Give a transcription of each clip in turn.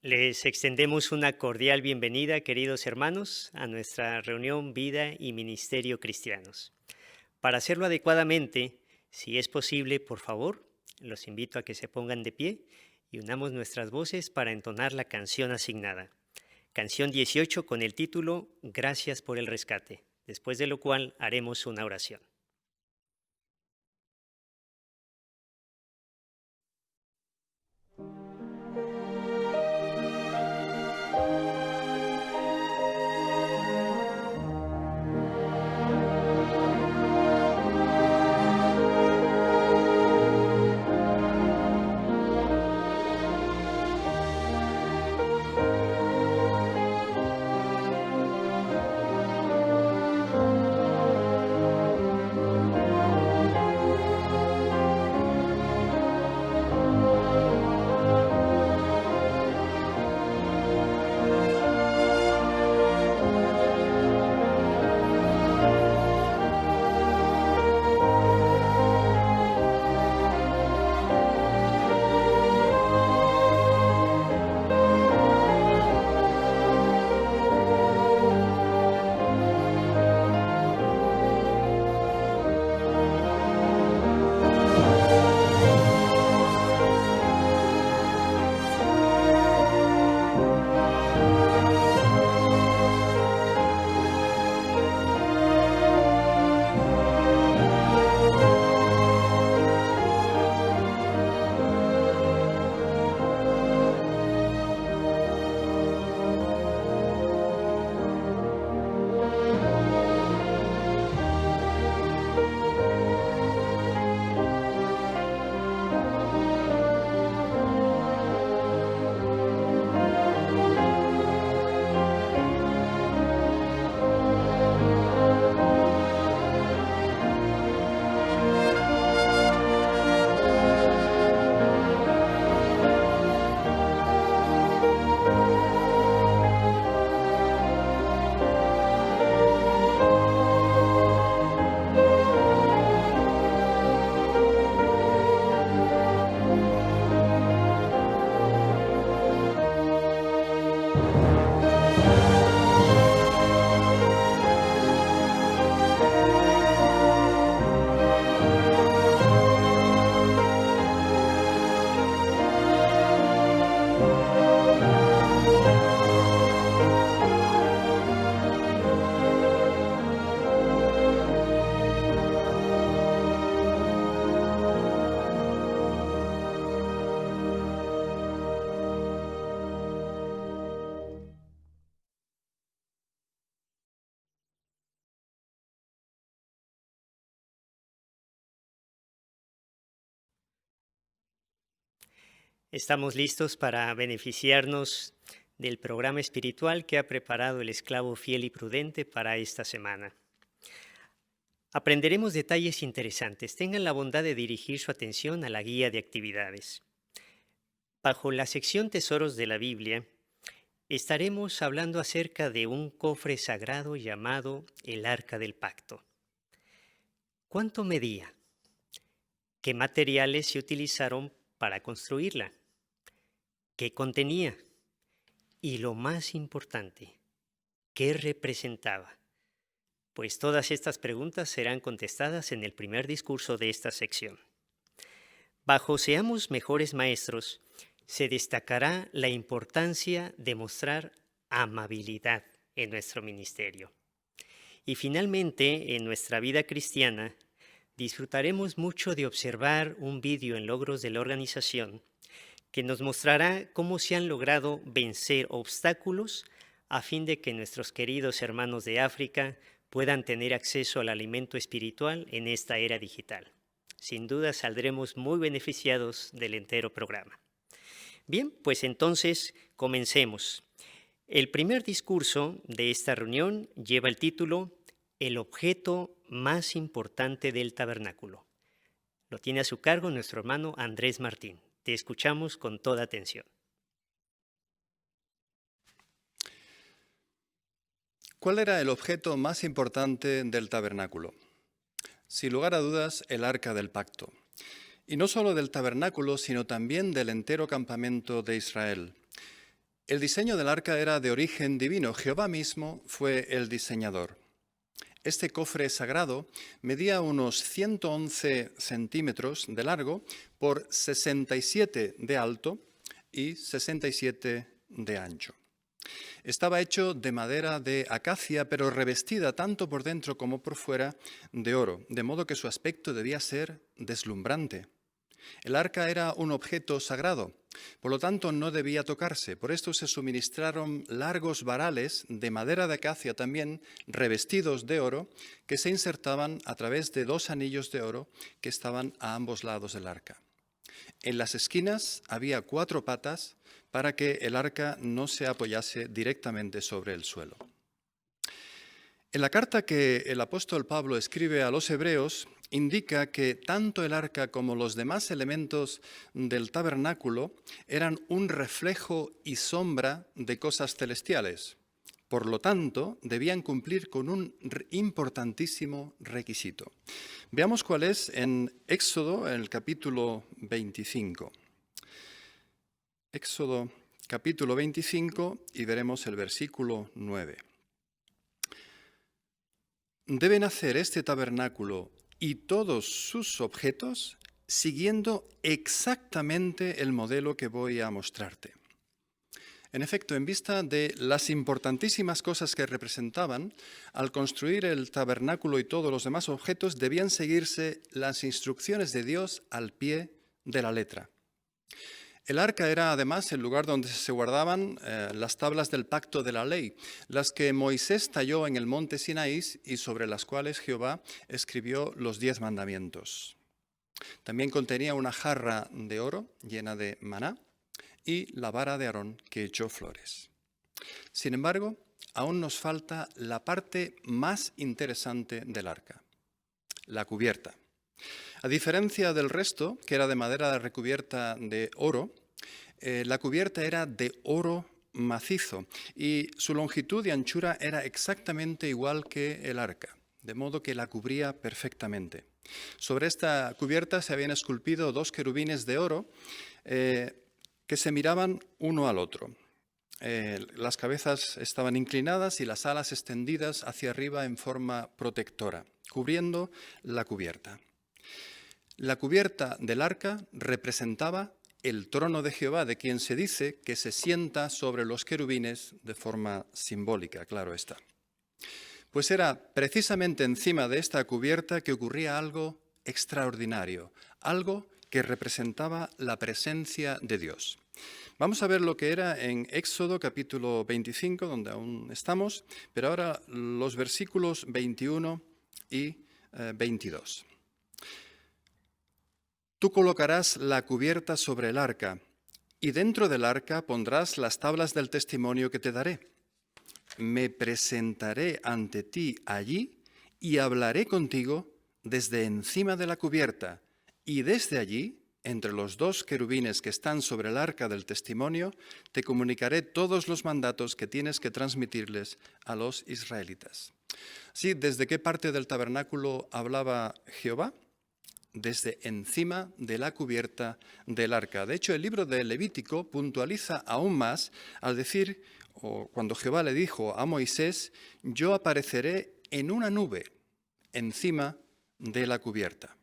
Les extendemos una cordial bienvenida, queridos hermanos, a nuestra reunión Vida y Ministerio Cristianos. Para hacerlo adecuadamente, si es posible, por favor, los invito a que se pongan de pie y unamos nuestras voces para entonar la canción asignada. Canción 18 con el título Gracias por el rescate, después de lo cual haremos una oración. Estamos listos para beneficiarnos del programa espiritual que ha preparado el esclavo fiel y prudente para esta semana. Aprenderemos detalles interesantes. Tengan la bondad de dirigir su atención a la guía de actividades. Bajo la sección Tesoros de la Biblia, estaremos hablando acerca de un cofre sagrado llamado el Arca del Pacto. ¿Cuánto medía? ¿Qué materiales se utilizaron para construirla? ¿Qué contenía? Y lo más importante, ¿qué representaba? Pues todas estas preguntas serán contestadas en el primer discurso de esta sección. Bajo Seamos Mejores Maestros, se destacará la importancia de mostrar amabilidad en nuestro ministerio. Y finalmente, en nuestra vida cristiana, disfrutaremos mucho de observar un vídeo en logros de la organización que nos mostrará cómo se han logrado vencer obstáculos a fin de que nuestros queridos hermanos de África puedan tener acceso al alimento espiritual en esta era digital. Sin duda saldremos muy beneficiados del entero programa. Bien, pues entonces comencemos. El primer discurso de esta reunión lleva el título El objeto más importante del tabernáculo. Lo tiene a su cargo nuestro hermano Andrés Martín. Te escuchamos con toda atención. ¿Cuál era el objeto más importante del tabernáculo? Sin lugar a dudas, el Arca del Pacto. Y no solo del tabernáculo, sino también del entero campamento de Israel. El diseño del arca era de origen divino. Jehová mismo fue el diseñador. Este cofre sagrado medía unos 111 centímetros de largo por 67 de alto y 67 de ancho. Estaba hecho de madera de acacia, pero revestida tanto por dentro como por fuera de oro, de modo que su aspecto debía ser deslumbrante. El arca era un objeto sagrado, por lo tanto no debía tocarse. Por esto se suministraron largos varales de madera de acacia también revestidos de oro, que se insertaban a través de 2 anillos de oro que estaban a ambos lados del arca. En las esquinas había 4 patas para que el arca no se apoyase directamente sobre el suelo. En la carta que el apóstol Pablo escribe a los hebreos, indica que tanto el arca como los demás elementos del tabernáculo eran un reflejo y sombra de cosas celestiales. Por lo tanto, debían cumplir con un importantísimo requisito. Veamos cuál es en Éxodo, en el capítulo 25. Éxodo, capítulo 25, y veremos el versículo 9. Deben hacer este tabernáculo y todos sus objetos siguiendo exactamente el modelo que voy a mostrarte. En efecto, en vista de las importantísimas cosas que representaban, al construir el tabernáculo y todos los demás objetos debían seguirse las instrucciones de Dios al pie de la letra. El arca era además el lugar donde se guardaban las tablas del pacto de la ley, las que Moisés talló en el monte Sinaí y sobre las cuales Jehová escribió los 10 mandamientos. También contenía una jarra de oro llena de maná y la vara de Aarón que echó flores. Sin embargo, aún nos falta la parte más interesante del arca, la cubierta. A diferencia del resto, que era de madera recubierta de oro, la cubierta era de oro macizo y su longitud y anchura era exactamente igual que el arca, de modo que la cubría perfectamente. Sobre esta cubierta se habían esculpido 2 querubines de oro que se miraban uno al otro. Las cabezas estaban inclinadas y las alas extendidas hacia arriba en forma protectora, cubriendo la cubierta. La cubierta del arca representaba el trono de Jehová, de quien se dice que se sienta sobre los querubines de forma simbólica, claro está. Pues era precisamente encima de esta cubierta que ocurría algo extraordinario, algo que representaba la presencia de Dios. Vamos a ver lo que era en Éxodo capítulo 25, donde aún estamos, pero ahora los versículos 21 y 22. Tú colocarás la cubierta sobre el arca, y dentro del arca pondrás las tablas del testimonio que te daré. Me presentaré ante ti allí y hablaré contigo desde encima de la cubierta, y desde allí, entre los 2 querubines que están sobre el arca del testimonio, te comunicaré todos los mandatos que tienes que transmitirles a los israelitas. Sí, ¿desde qué parte del tabernáculo hablaba Jehová? Desde encima de la cubierta del arca. De hecho, el libro de Levítico puntualiza aún más al decir, o cuando Jehová le dijo a Moisés, yo apareceré en una nube encima de la cubierta.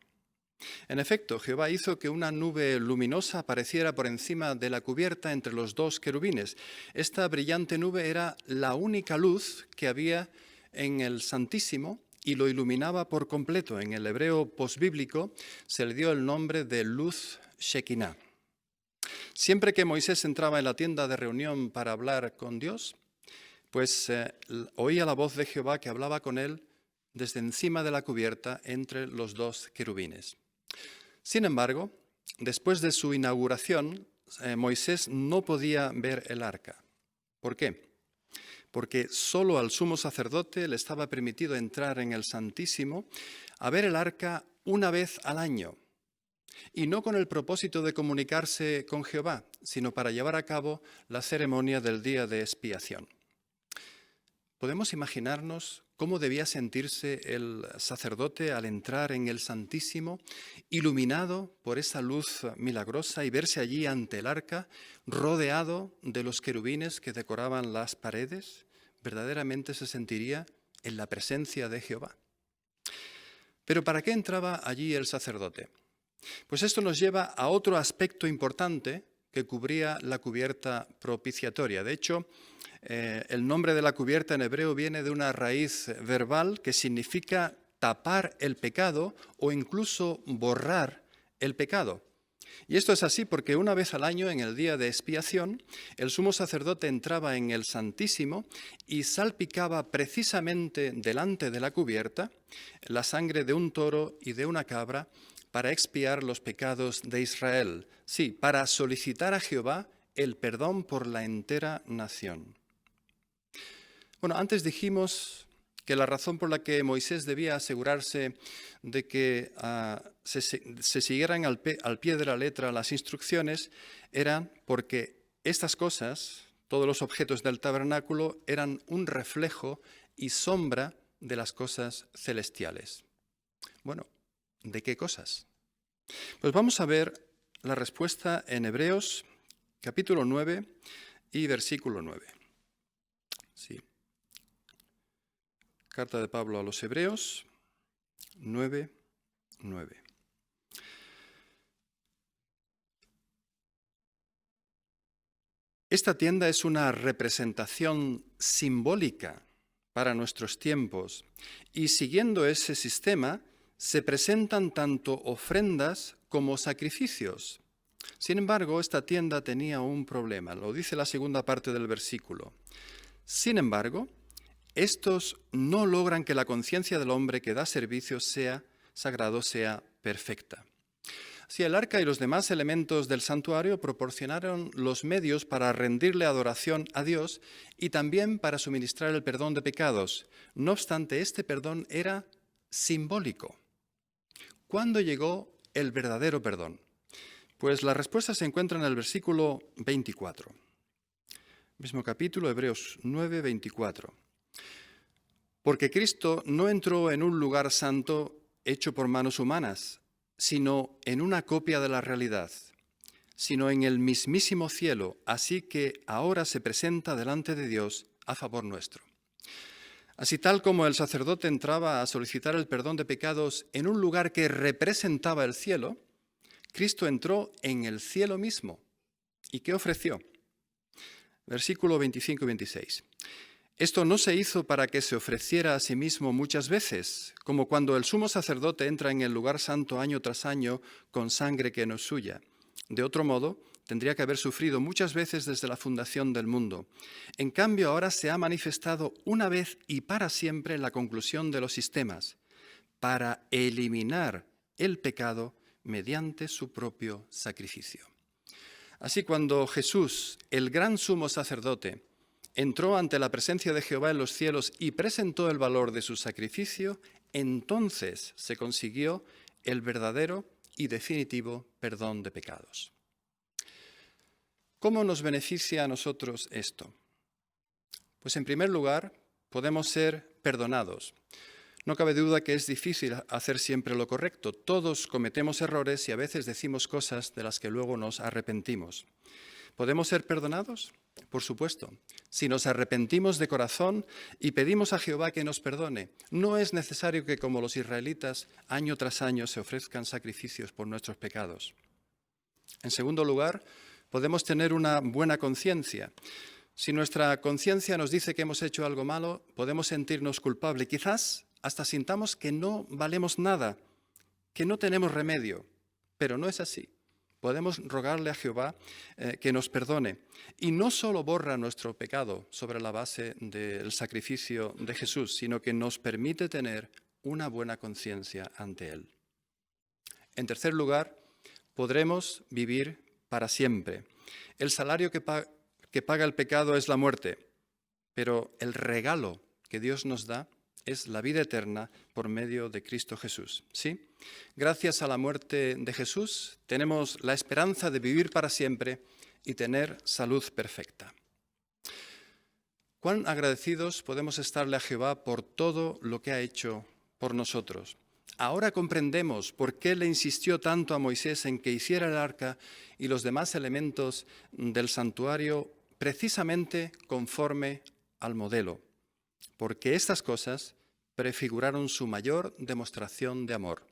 En efecto, Jehová hizo que una nube luminosa apareciera por encima de la cubierta entre los 2 querubines. Esta brillante nube era la única luz que había en el Santísimo y lo iluminaba por completo. En el hebreo posbíblico se le dio el nombre de luz Shekinah. Siempre que Moisés entraba en la tienda de reunión para hablar con Dios, pues oía la voz de Jehová que hablaba con él desde encima de la cubierta entre los 2 querubines. Sin embargo, después de su inauguración, Moisés no podía ver el arca. ¿Por qué? Porque solo al sumo sacerdote le estaba permitido entrar en el Santísimo a ver el arca una vez al año, y no con el propósito de comunicarse con Jehová, sino para llevar a cabo la ceremonia del día de expiación. Podemos imaginarnos cómo debía sentirse el sacerdote al entrar en el Santísimo, iluminado por esa luz milagrosa y verse allí ante el arca, rodeado de los querubines que decoraban las paredes. Verdaderamente se sentiría en la presencia de Jehová. Pero ¿para qué entraba allí el sacerdote? Pues esto nos lleva a otro aspecto importante que cubría la cubierta propiciatoria. De hecho, el nombre de la cubierta en hebreo viene de una raíz verbal que significa tapar el pecado o incluso borrar el pecado. Y esto es así porque una vez al año, en el día de expiación, el sumo sacerdote entraba en el Santísimo y salpicaba precisamente delante de la cubierta la sangre de un toro y de una cabra para expiar los pecados de Israel. Sí, para solicitar a Jehová el perdón por la entera nación. Bueno, antes dijimos que la razón por la que Moisés debía asegurarse de que se siguieran al pie de la letra las instrucciones era porque estas cosas, todos los objetos del tabernáculo, eran un reflejo y sombra de las cosas celestiales. Bueno, ¿de qué cosas? Pues vamos a ver la respuesta en Hebreos, capítulo 9 y versículo 9. Sí. Carta de Pablo a los Hebreos, 9:9. Esta tienda es una representación simbólica para nuestros tiempos y siguiendo ese sistema se presentan tanto ofrendas como sacrificios. Sin embargo, esta tienda tenía un problema, lo dice la segunda parte del versículo. Sin embargo, estos no logran que la conciencia del hombre que da servicio sea sagrado, sea perfecta. Si el arca y los demás elementos del santuario proporcionaron los medios para rendirle adoración a Dios y también para suministrar el perdón de pecados, no obstante, este perdón era simbólico. ¿Cuándo llegó el verdadero perdón? Pues la respuesta se encuentra en el versículo 24. Mismo capítulo, Hebreos 9:24. Porque Cristo no entró en un lugar santo hecho por manos humanas, sino en una copia de la realidad, sino en el mismísimo cielo, así que ahora se presenta delante de Dios a favor nuestro. Así tal como el sacerdote entraba a solicitar el perdón de pecados en un lugar que representaba el cielo, Cristo entró en el cielo mismo. ¿Y qué ofreció? Versículo 25 y 26. Esto no se hizo para que se ofreciera a sí mismo muchas veces, como cuando el sumo sacerdote entra en el lugar santo año tras año con sangre que no es suya. De otro modo, tendría que haber sufrido muchas veces desde la fundación del mundo. En cambio, ahora se ha manifestado una vez y para siempre en la conclusión de los sistemas, para eliminar el pecado mediante su propio sacrificio. Así, cuando Jesús, el gran sumo sacerdote, entró ante la presencia de Jehová en los cielos y presentó el valor de su sacrificio, entonces se consiguió el verdadero y definitivo perdón de pecados. ¿Cómo nos beneficia a nosotros esto? Pues en primer lugar, podemos ser perdonados. No cabe duda que es difícil hacer siempre lo correcto. Todos cometemos errores y a veces decimos cosas de las que luego nos arrepentimos. ¿Podemos ser perdonados? Por supuesto. Si nos arrepentimos de corazón y pedimos a Jehová que nos perdone, no es necesario que, como los israelitas, año tras año se ofrezcan sacrificios por nuestros pecados. En segundo lugar, podemos tener una buena conciencia. Si nuestra conciencia nos dice que hemos hecho algo malo, podemos sentirnos culpables. Quizás hasta sintamos que no valemos nada, que no tenemos remedio, pero no es así. Podemos rogarle a Jehová que nos perdone. Y no solo borra nuestro pecado sobre la base del sacrificio de Jesús, sino que nos permite tener una buena conciencia ante Él. En tercer lugar, podremos vivir para siempre. El salario que paga el pecado es la muerte, pero el regalo que Dios nos da es la vida eterna por medio de Cristo Jesús. ¿Sí? Gracias a la muerte de Jesús tenemos la esperanza de vivir para siempre y tener salud perfecta. Cuán agradecidos podemos estarle a Jehová por todo lo que ha hecho por nosotros. Ahora comprendemos por qué le insistió tanto a Moisés en que hiciera el arca y los demás elementos del santuario precisamente conforme al modelo, porque estas cosas prefiguraron su mayor demostración de amor,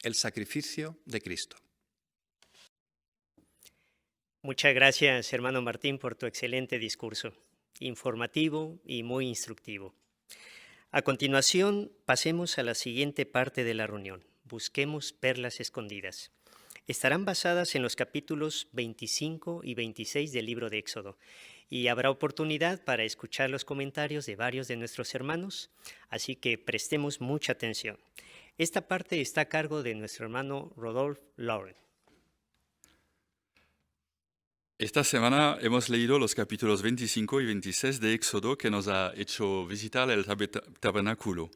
el sacrificio de Cristo. Muchas gracias, hermano Martín, por tu excelente discurso, informativo y muy instructivo. A continuación, pasemos a la siguiente parte de la reunión. Busquemos perlas escondidas. Estarán basadas en los capítulos 25 y 26 del libro de Éxodo, y habrá oportunidad para escuchar los comentarios de varios de nuestros hermanos, así que prestemos mucha atención. Esta parte está a cargo de nuestro hermano Rodolphe Lauren. Esta semana hemos leído los capítulos 25 y 26 de Éxodo que nos ha hecho visitar el tabernáculo.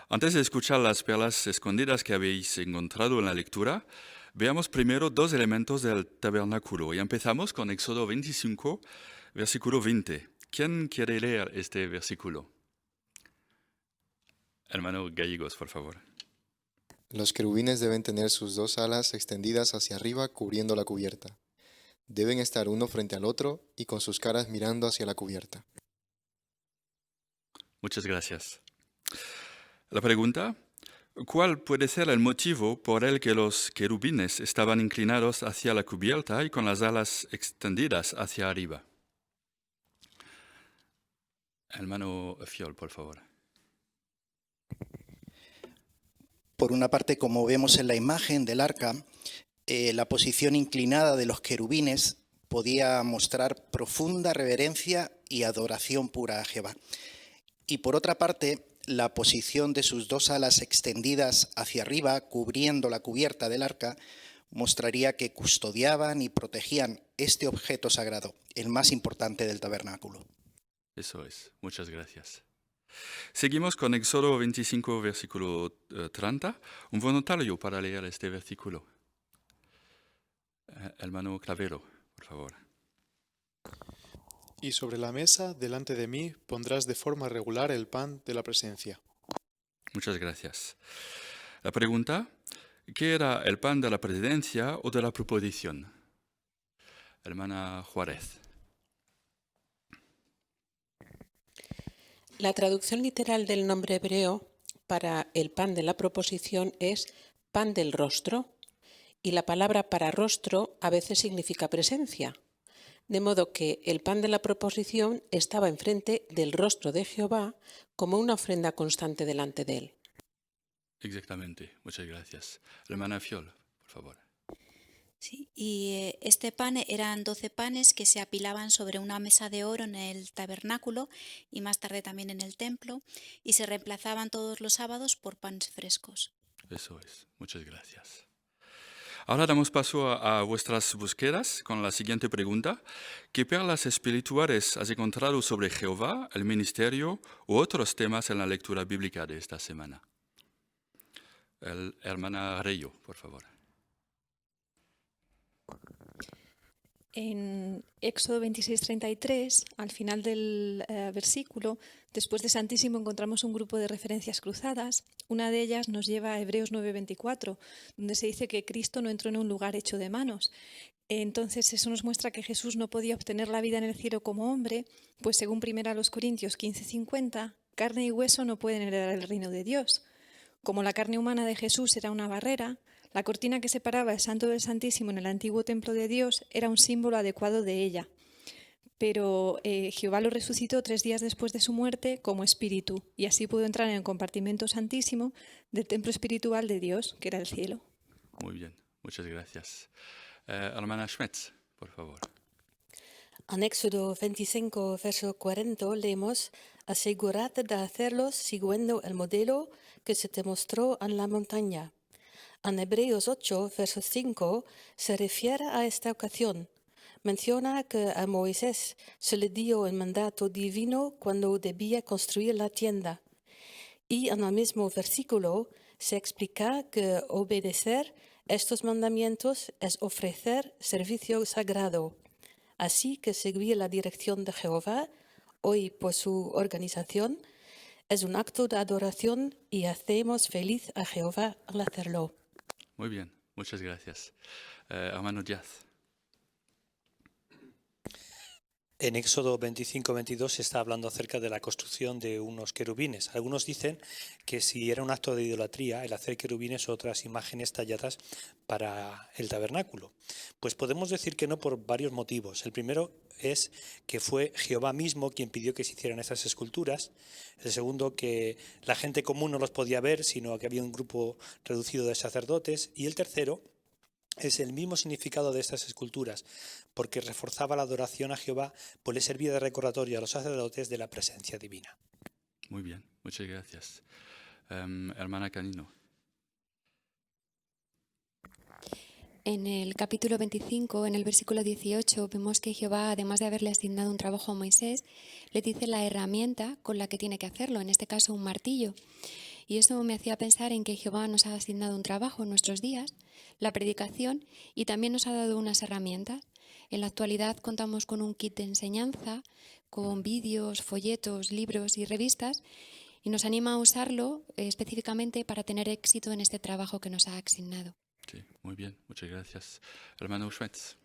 Antes de escuchar las perlas escondidas que habéis encontrado en la lectura, veamos primero dos elementos del tabernáculo y empezamos con Éxodo 25, versículo 20. ¿Quién quiere leer este versículo? Hermano Gallegos, por favor. Los querubines deben tener sus dos alas extendidas hacia arriba cubriendo la cubierta. Deben estar uno frente al otro y con sus caras mirando hacia la cubierta. Muchas gracias. La pregunta: ¿cuál puede ser el motivo por el que los querubines estaban inclinados hacia la cubierta y con las alas extendidas hacia arriba? Hermano Fiol, por favor. Por una parte, como vemos en la imagen del arca, la posición inclinada de los querubines podía mostrar profunda reverencia y adoración pura a Jehová. Y por otra parte, la posición de sus dos alas extendidas hacia arriba, cubriendo la cubierta del arca, mostraría que custodiaban y protegían este objeto sagrado, el más importante del tabernáculo. Eso es. Muchas gracias. Seguimos con Éxodo 25, versículo 30. Un voluntario para leer este versículo. Hermano Clavero, por favor. Y sobre la mesa, delante de mí, pondrás de forma regular el pan de la presencia. Muchas gracias. La pregunta: ¿qué era el pan de la presidencia o de la proposición? Hermana Juárez. La traducción literal del nombre hebreo para el pan de la proposición es pan del rostro, y la palabra para rostro a veces significa presencia, de modo que el pan de la proposición estaba enfrente del rostro de Jehová como una ofrenda constante delante de él. Exactamente, muchas gracias. Hermana Fiol, por favor. Sí, y este pan eran 12 panes que se apilaban sobre una mesa de oro en el tabernáculo y más tarde también en el templo, y se reemplazaban todos los sábados por panes frescos. Eso es, muchas gracias. Ahora damos paso a vuestras búsquedas con la siguiente pregunta: ¿qué perlas espirituales has encontrado sobre Jehová, el ministerio u otros temas en la lectura bíblica de esta semana? Hermana Reyo, por favor. En Éxodo 26:33, al final del versículo, después de Santísimo encontramos un grupo de referencias cruzadas. Una de ellas nos lleva a Hebreos 9:24, donde se dice que Cristo no entró en un lugar hecho de manos. Entonces eso nos muestra que Jesús no podía obtener la vida en el cielo como hombre, pues según 1 Corintios 15:50, carne y hueso no pueden heredar el reino de Dios. Como la carne humana de Jesús era una barrera, la cortina que separaba el Santo del Santísimo en el antiguo templo de Dios era un símbolo adecuado de ella. Pero Jehová lo resucitó 3 días después de su muerte como espíritu, y así pudo entrar en el compartimento santísimo del templo espiritual de Dios, que era el cielo. Muy bien, muchas gracias. Hermana Schmetz, por favor. En Éxodo 25, verso 40, leemos: asegúrate de hacerlos siguiendo el modelo que se te mostró en la montaña. En Hebreos 8, verso 5, se refiere a esta ocasión. Menciona que a Moisés se le dio el mandato divino cuando debía construir la tienda. Y en el mismo versículo se explica que obedecer estos mandamientos es ofrecer servicio sagrado. Así que seguir la dirección de Jehová hoy por su organización. Es un acto de adoración y hacemos feliz a Jehová al hacerlo. Muy bien, muchas gracias. Hermano Díaz. En Éxodo 25-22 se está hablando acerca de la construcción de unos querubines. Algunos dicen que si era un acto de idolatría el hacer querubines o otras imágenes talladas para el tabernáculo. Pues podemos decir que no por varios motivos. El primero es que fue Jehová mismo quien pidió que se hicieran esas esculturas. El segundo, que la gente común no los podía ver, sino que había un grupo reducido de sacerdotes. Y el tercero es el mismo significado de estas esculturas, porque reforzaba la adoración a Jehová, pues le servía de recordatorio a los sacerdotes de la presencia divina. Muy bien, muchas gracias. Hermana Canino. En el capítulo 25, en el versículo 18, vemos que Jehová, además de haberle asignado un trabajo a Moisés, le dice la herramienta con la que tiene que hacerlo, en este caso un martillo. Y eso me hacía pensar en que Jehová nos ha asignado un trabajo en nuestros días, la predicación, y también nos ha dado unas herramientas. En la actualidad contamos con un kit de enseñanza, con vídeos, folletos, libros y revistas, y nos anima a usarlo específicamente para tener éxito en este trabajo que nos ha asignado. Sí, muy bien, muchas gracias. Hermano Schmetz.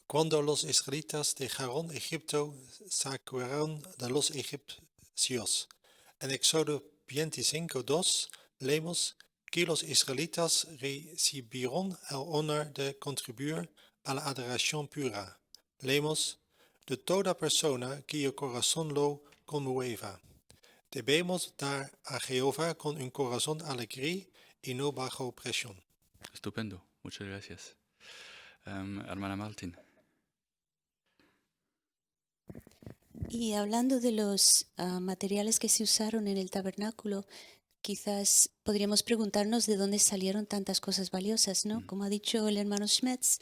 Cuando los israelitas dejaron Egipto, sacaron de los egipcios. En Éxodo 25:2 leemos que los israelitas recibieron el honor de contribuir a la adoración pura. Leemos, de toda persona que el corazón lo conmueva. Debemos dar a Jehová con un corazón alegre y no bajo presión. Estupendo, muchas gracias. Hermana Martín. Y hablando de los materiales que se usaron en el tabernáculo, quizás podríamos preguntarnos de dónde salieron tantas cosas valiosas, ¿no? Como ha dicho el hermano Schmetz,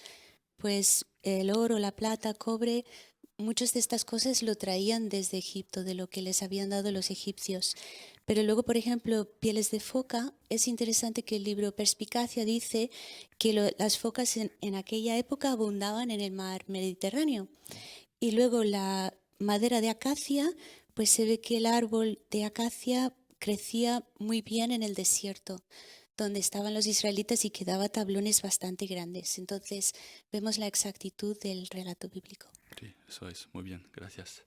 pues el oro, la plata, cobre, muchas de estas cosas lo traían desde Egipto, de lo que les habían dado los egipcios. Pero luego, por ejemplo, pieles de foca, es interesante que el libro Perspicacia dice que las focas en aquella época abundaban en el mar Mediterráneo. Y luego la madera de acacia, pues se ve que el árbol de acacia crecía muy bien en el desierto, donde estaban los israelitas y que daba tablones bastante grandes. Entonces vemos la exactitud del relato bíblico. Sí, eso es, muy bien, gracias.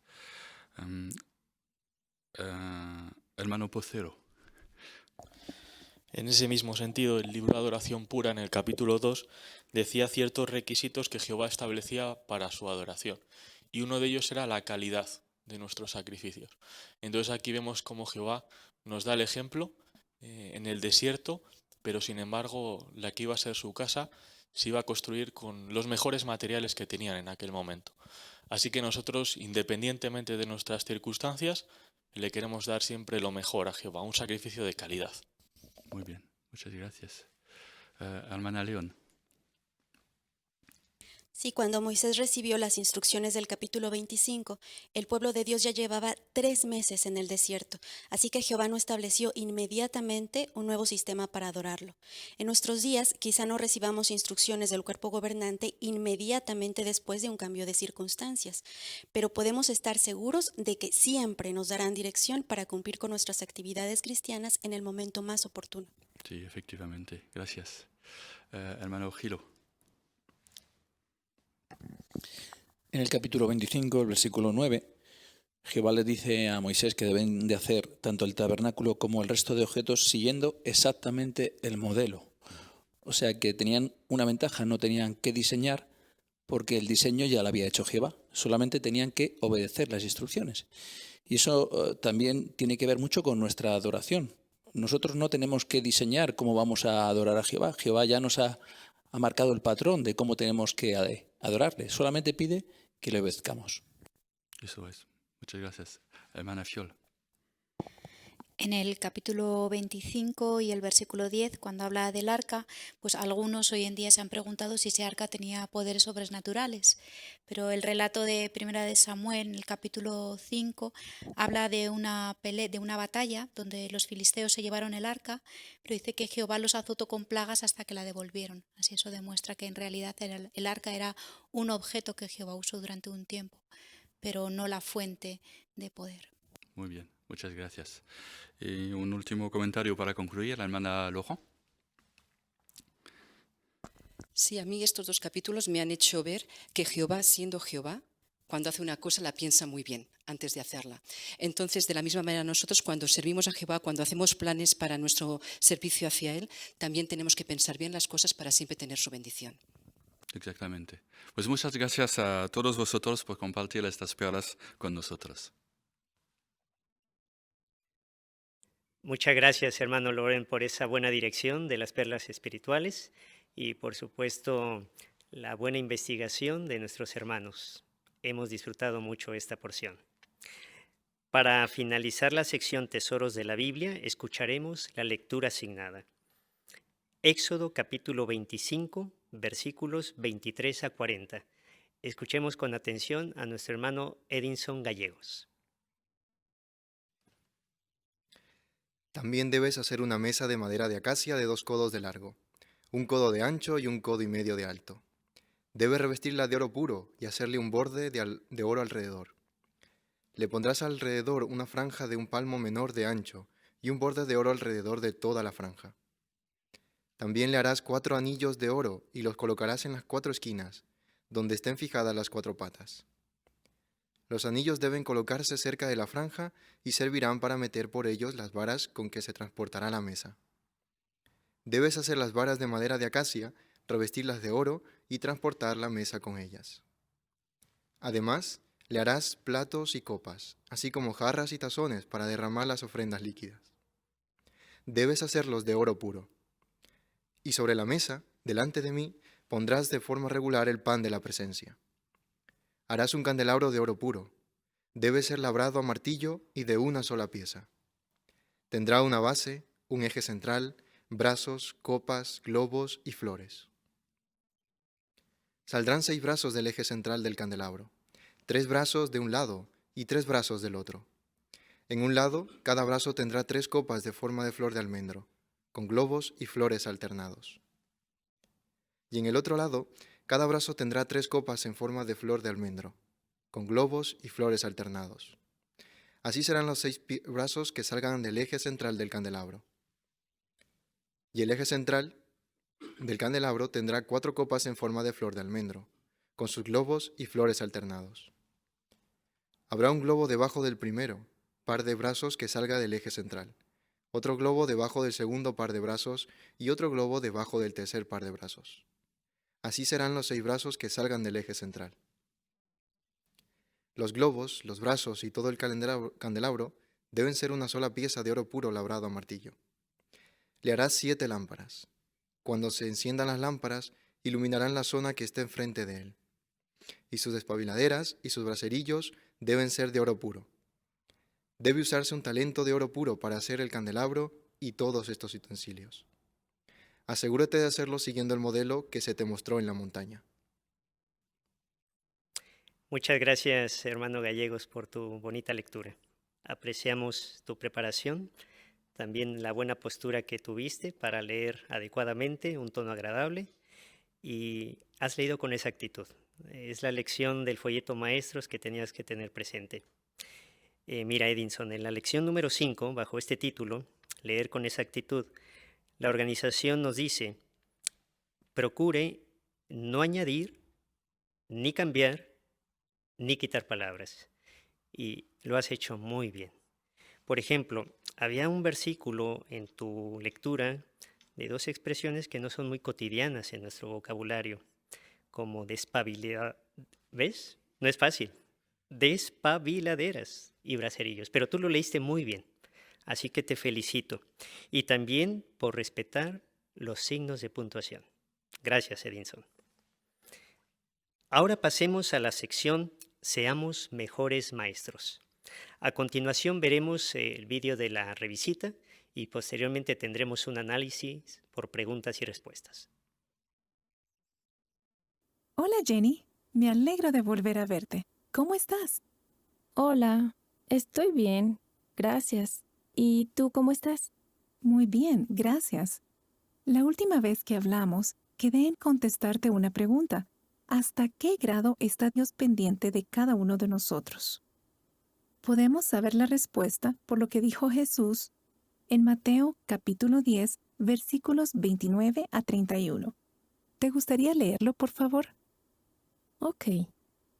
Hermano Pocero. En ese mismo sentido, el libro de Adoración Pura, en el capítulo 2, decía ciertos requisitos que Jehová establecía para su adoración. Y uno de ellos era la calidad de nuestros sacrificios. Entonces aquí vemos cómo Jehová nos da el ejemplo en el desierto, pero sin embargo la que iba a ser su casa se iba a construir con los mejores materiales que tenían en aquel momento. Así que nosotros, independientemente de nuestras circunstancias, le queremos dar siempre lo mejor a Jehová, un sacrificio de calidad. Muy bien, muchas gracias. Hermana León. Sí, cuando Moisés recibió las instrucciones del capítulo 25, el pueblo de Dios ya llevaba 3 meses en el desierto, así que Jehová no estableció inmediatamente un nuevo sistema para adorarlo. En nuestros días quizá no recibamos instrucciones del cuerpo gobernante inmediatamente después de un cambio de circunstancias, pero podemos estar seguros de que siempre nos darán dirección para cumplir con nuestras actividades cristianas en el momento más oportuno. Sí, efectivamente, gracias. Hermano Gilo. En el capítulo 25, el versículo 9, Jehová le dice a Moisés que deben de hacer tanto el tabernáculo como el resto de objetos siguiendo exactamente el modelo. O sea que tenían una ventaja, no tenían que diseñar porque el diseño ya lo había hecho Jehová, solamente tenían que obedecer las instrucciones. Y eso también tiene que ver mucho con nuestra adoración. Nosotros no tenemos que diseñar cómo vamos a adorar a Jehová. Jehová ya nos ha marcado el patrón de cómo tenemos que adorarle. Solamente pide que le obedezcamos. Eso es. Muchas gracias. Hermana Fiol. En el capítulo 25 y el versículo 10, cuando habla del arca, pues algunos hoy en día se han preguntado si ese arca tenía poderes sobrenaturales. Pero el relato de Primera de Samuel, en el capítulo 5, habla de una batalla donde los filisteos se llevaron el arca, pero dice que Jehová los azotó con plagas hasta que la devolvieron. Así eso demuestra que en realidad el arca era un objeto que Jehová usó durante un tiempo pero no la fuente de poder. Muy bien, muchas gracias. Y un último comentario para concluir, la hermana Laurent. Sí, a mí estos dos capítulos me han hecho ver que Jehová, siendo Jehová, cuando hace una cosa la piensa muy bien antes de hacerla. Entonces, de la misma manera, nosotros cuando servimos a Jehová, cuando hacemos planes para nuestro servicio hacia Él, también tenemos que pensar bien las cosas para siempre tener su bendición. Exactamente. Pues muchas gracias a todos vosotros por compartir estas perlas con nosotros. Muchas gracias, hermano Loren, por esa buena dirección de las perlas espirituales y, por supuesto, la buena investigación de nuestros hermanos. Hemos disfrutado mucho esta porción. Para finalizar la sección Tesoros de la Biblia, escucharemos la lectura asignada. Éxodo capítulo 25, versículos 23 a 40. Escuchemos con atención a nuestro hermano Edinson Gallegos. También debes hacer una mesa de madera de acacia de 2 codos de largo, 1 codo de ancho y 1 codo y medio de alto. Debes revestirla de oro puro y hacerle un borde de oro alrededor. Le pondrás alrededor una franja de 1 palmo menor de ancho y un borde de oro alrededor de toda la franja. También le harás 4 anillos de oro y los colocarás en las 4 esquinas, donde estén fijadas las 4 patas. Los anillos deben colocarse cerca de la franja y servirán para meter por ellos las varas con que se transportará la mesa. Debes hacer las varas de madera de acacia, revestirlas de oro y transportar la mesa con ellas. Además, le harás platos y copas, así como jarras y tazones para derramar las ofrendas líquidas. Debes hacerlos de oro puro. Y sobre la mesa, delante de mí, pondrás de forma regular el pan de la presencia. Harás un candelabro de oro puro. Debe ser labrado a martillo y de una sola pieza. Tendrá una base, un eje central, brazos, copas, globos y flores. Saldrán 6 brazos del eje central del candelabro, 3 brazos de un lado y 3 brazos del otro. En un lado, cada brazo tendrá 3 copas de forma de flor de almendro, con globos y flores alternados. Y en el otro lado, cada brazo tendrá 3 copas en forma de flor de almendro, con globos y flores alternados. Así serán los 6 brazos que salgan del eje central del candelabro. Y el eje central del candelabro tendrá 4 copas en forma de flor de almendro, con sus globos y flores alternados. Habrá un globo debajo del primero par de brazos que salga del eje central, otro globo debajo del segundo par de brazos y otro globo debajo del tercer par de brazos. Así serán los 6 brazos que salgan del eje central. Los globos, los brazos y todo el candelabro deben ser una sola pieza de oro puro labrado a martillo. Le harás 7 lámparas. Cuando se enciendan las lámparas, iluminarán la zona que esté enfrente de él. Y sus despabiladeras y sus braserillos deben ser de oro puro. Debe usarse un talento de oro puro para hacer el candelabro y todos estos utensilios. Asegúrate de hacerlo siguiendo el modelo que se te mostró en la montaña. Muchas gracias, hermano Gallegos, por tu bonita lectura. Apreciamos tu preparación, también la buena postura que tuviste para leer adecuadamente, un tono agradable, y has leído con esa actitud. Es la lección del folleto Maestros que tenías que tener presente. Mira, Edinson, en la lección número 5, bajo este título, Leer con esa actitud, la organización nos dice, procure no añadir, ni cambiar, ni quitar palabras. Y lo has hecho muy bien. Por ejemplo, había un versículo en tu lectura de 2 expresiones que no son muy cotidianas en nuestro vocabulario, como despabilar, ¿ves? No es fácil. Despabiladeras y braserillos, pero tú lo leíste muy bien. Así que te felicito. Y también por respetar los signos de puntuación. Gracias, Edinson. Ahora pasemos a la sección Seamos mejores maestros. A continuación veremos el vídeo de la revisita y posteriormente tendremos un análisis por preguntas y respuestas. Hola Jenny, me alegro de volver a verte. ¿Cómo estás? Hola, estoy bien, gracias. ¿Y tú cómo estás? Muy bien, gracias. La última vez que hablamos, quedé en contestarte una pregunta. ¿hasta qué grado está Dios pendiente de cada uno de nosotros? Podemos saber la respuesta por lo que dijo Jesús en Mateo capítulo 10, versículos 29 a 31. ¿Te gustaría leerlo, por favor? Ok.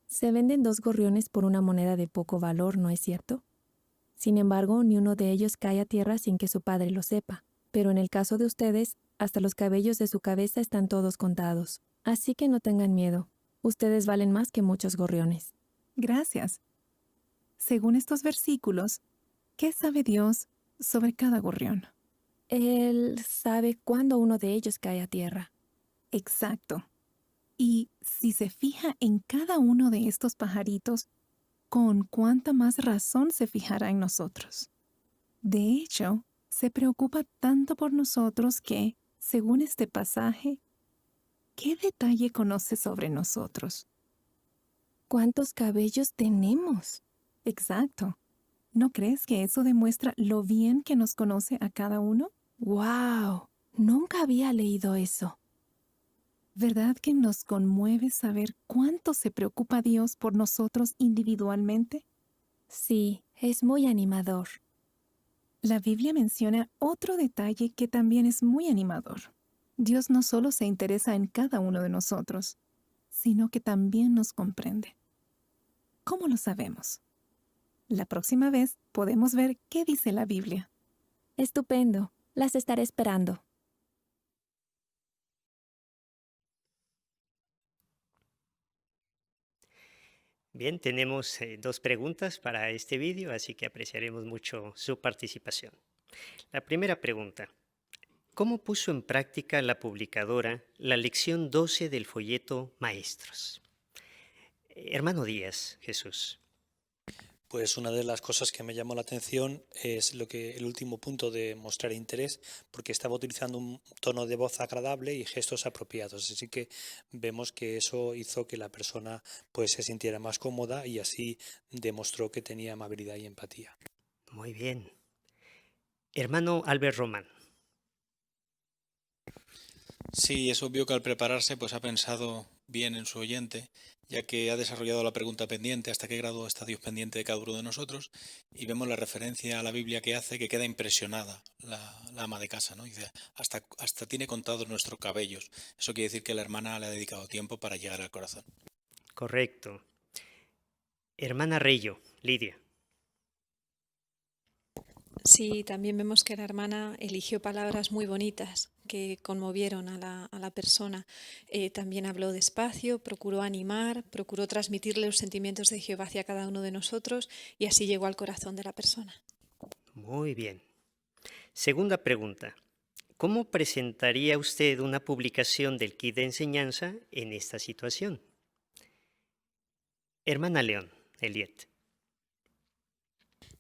Se venden 2 gorriones por una moneda de poco valor, ¿no es cierto? Sin embargo, ni uno de ellos cae a tierra sin que su padre lo sepa. Pero en el caso de ustedes, hasta los cabellos de su cabeza están todos contados. Así que no tengan miedo. Ustedes valen más que muchos gorriones. Gracias. Según estos versículos, ¿qué sabe Dios sobre cada gorrión? Él sabe cuándo uno de ellos cae a tierra. Exacto. Y si se fija en cada uno de estos pajaritos, ¿con cuánta más razón se fijará en nosotros? De hecho, se preocupa tanto por nosotros que, según este pasaje, ¿qué detalle conoce sobre nosotros? ¿Cuántos cabellos tenemos? Exacto. ¿No crees que eso demuestra lo bien que nos conoce a cada uno? ¡Wow! Nunca había leído eso. ¿Verdad que nos conmueve saber cuánto se preocupa Dios por nosotros individualmente? Sí, es muy animador. La Biblia menciona otro detalle que también es muy animador. Dios no solo se interesa en cada uno de nosotros, sino que también nos comprende. ¿Cómo lo sabemos? La próxima vez podemos ver qué dice la Biblia. Estupendo. Las estaré esperando. Bien, tenemos 2 preguntas para este vídeo, así que apreciaremos mucho su participación. La primera pregunta: ¿cómo puso en práctica la publicadora la lección 12 del folleto Maestros? Hermano Díaz, Jesús. Pues una de las cosas que me llamó la atención es el último punto de mostrar interés, porque estaba utilizando un tono de voz agradable y gestos apropiados. Así que vemos que eso hizo que la persona pues se sintiera más cómoda y así demostró que tenía amabilidad y empatía. Muy bien. Hermano Albert Román. Sí, es obvio que al prepararse pues ha pensado bien en su oyente, ya que ha desarrollado la pregunta pendiente, hasta qué grado está Dios pendiente de cada uno de nosotros, y vemos la referencia a la Biblia que hace, que queda impresionada la ama de casa, ¿no? Dice, hasta tiene contados nuestros cabellos. Eso quiere decir que la hermana le ha dedicado tiempo para llegar al corazón. Correcto. Hermana Reyo, Lidia. Sí, también vemos que la hermana eligió palabras muy bonitas que conmovieron a la persona. También habló despacio, procuró animar, procuró transmitirle los sentimientos de Jehová hacia cada uno de nosotros y así llegó al corazón de la persona. Muy bien. Segunda pregunta: ¿cómo presentaría usted una publicación del kit de enseñanza en esta situación? Hermana León, Eliet.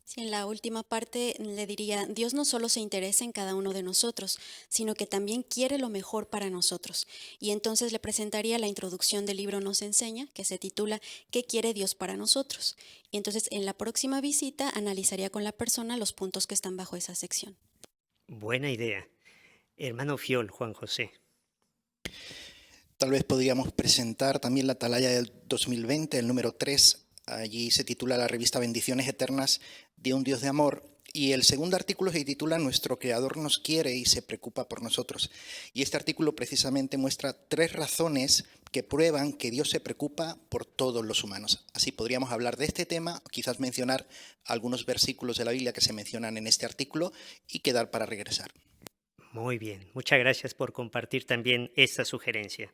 Sí, en la última parte le diría, Dios no solo se interesa en cada uno de nosotros, sino que también quiere lo mejor para nosotros. Y entonces le presentaría la introducción del libro Nos Enseña, que se titula ¿Qué quiere Dios para nosotros? Y entonces en la próxima visita analizaría con la persona los puntos que están bajo esa sección. Buena idea. Hermano Fiol, Juan José. Tal vez podríamos presentar también la atalaya del 2020, el número 3. Allí se titula la revista Bendiciones Eternas de un Dios de Amor. Y el segundo artículo se titula Nuestro Creador nos quiere y se preocupa por nosotros. Y este artículo precisamente muestra 3 razones que prueban que Dios se preocupa por todos los humanos. Así podríamos hablar de este tema, quizás mencionar algunos versículos de la Biblia que se mencionan en este artículo y quedar para regresar. Muy bien, muchas gracias por compartir también esta sugerencia.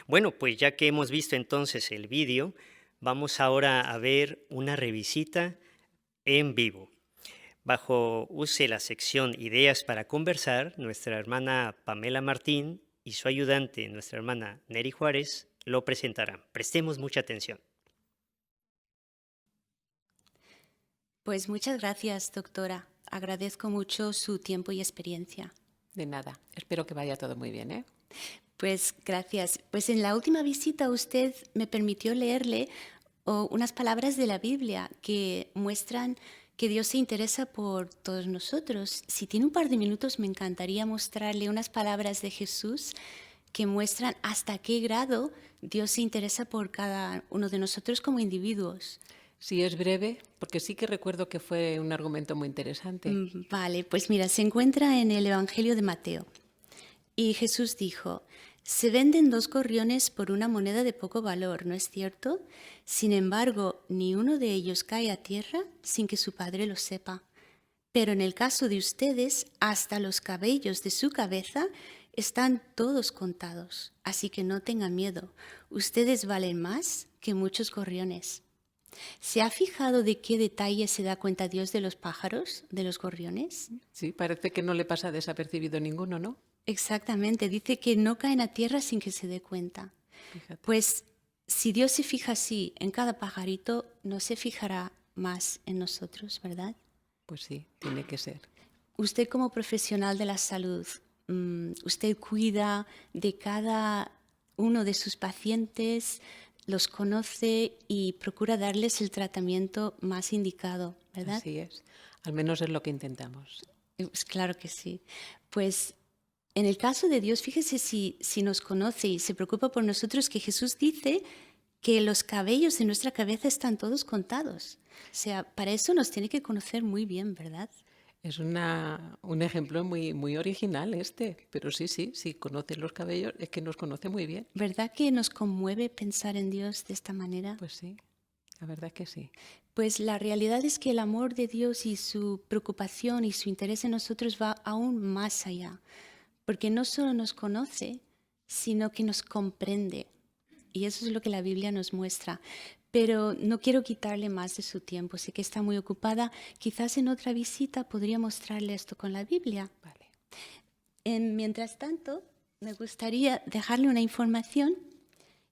Bueno, pues ya que hemos visto entonces el vídeo, vamos ahora a ver una revisita en vivo. Use la sección Ideas para conversar, nuestra hermana Pamela Martín y su ayudante, nuestra hermana Neri Juárez, lo presentarán. Prestemos mucha atención. Pues muchas gracias, doctora. Agradezco mucho su tiempo y experiencia. De nada. Espero que vaya todo muy bien, ¿eh? Pues gracias. Pues en la última visita usted me permitió leerle unas palabras de la Biblia que muestran que Dios se interesa por todos nosotros. Si tiene un par de minutos, me encantaría mostrarle unas palabras de Jesús que muestran hasta qué grado Dios se interesa por cada uno de nosotros como individuos. Si es breve, porque sí que recuerdo que fue un argumento muy interesante. Vale, pues mira, se encuentra en el Evangelio de Mateo. Y Jesús dijo: se venden 2 gorriones por una moneda de poco valor, ¿no es cierto? Sin embargo, ni uno de ellos cae a tierra sin que su padre lo sepa. Pero en el caso de ustedes, hasta los cabellos de su cabeza están todos contados. Así que no tengan miedo. Ustedes valen más que muchos gorriones. ¿Se ha fijado de qué detalle se da cuenta Dios de los pájaros, de los gorriones? Sí, parece que no le pasa desapercibido ninguno, ¿no? Exactamente, dice que no caen a tierra sin que se dé cuenta. Fíjate. Pues si Dios se fija así en cada pajarito, no se fijará más en nosotros, ¿verdad? Pues sí, tiene que ser. Usted como profesional de la salud, usted cuida de cada uno de sus pacientes, los conoce y procura darles el tratamiento más indicado, ¿verdad? Así es. Al menos es lo que intentamos. Pues claro que sí. Pues en el caso de Dios, fíjese si nos conoce y se preocupa por nosotros, que Jesús dice que los cabellos de nuestra cabeza están todos contados. O sea, para eso nos tiene que conocer muy bien, ¿verdad? Es un ejemplo muy original pero sí, conoce los cabellos, es que nos conoce muy bien. ¿Verdad que nos conmueve pensar en Dios de esta manera? Pues sí, la verdad que sí. Pues la realidad es que el amor de Dios y su preocupación y su interés en nosotros va aún más allá, porque no solo nos conoce, sino que nos comprende. Y eso es lo que la Biblia nos muestra. Pero no quiero quitarle más de su tiempo, sé que está muy ocupada. Quizás en otra visita podría mostrarle esto con la Biblia. Vale. Mientras tanto, me gustaría dejarle una información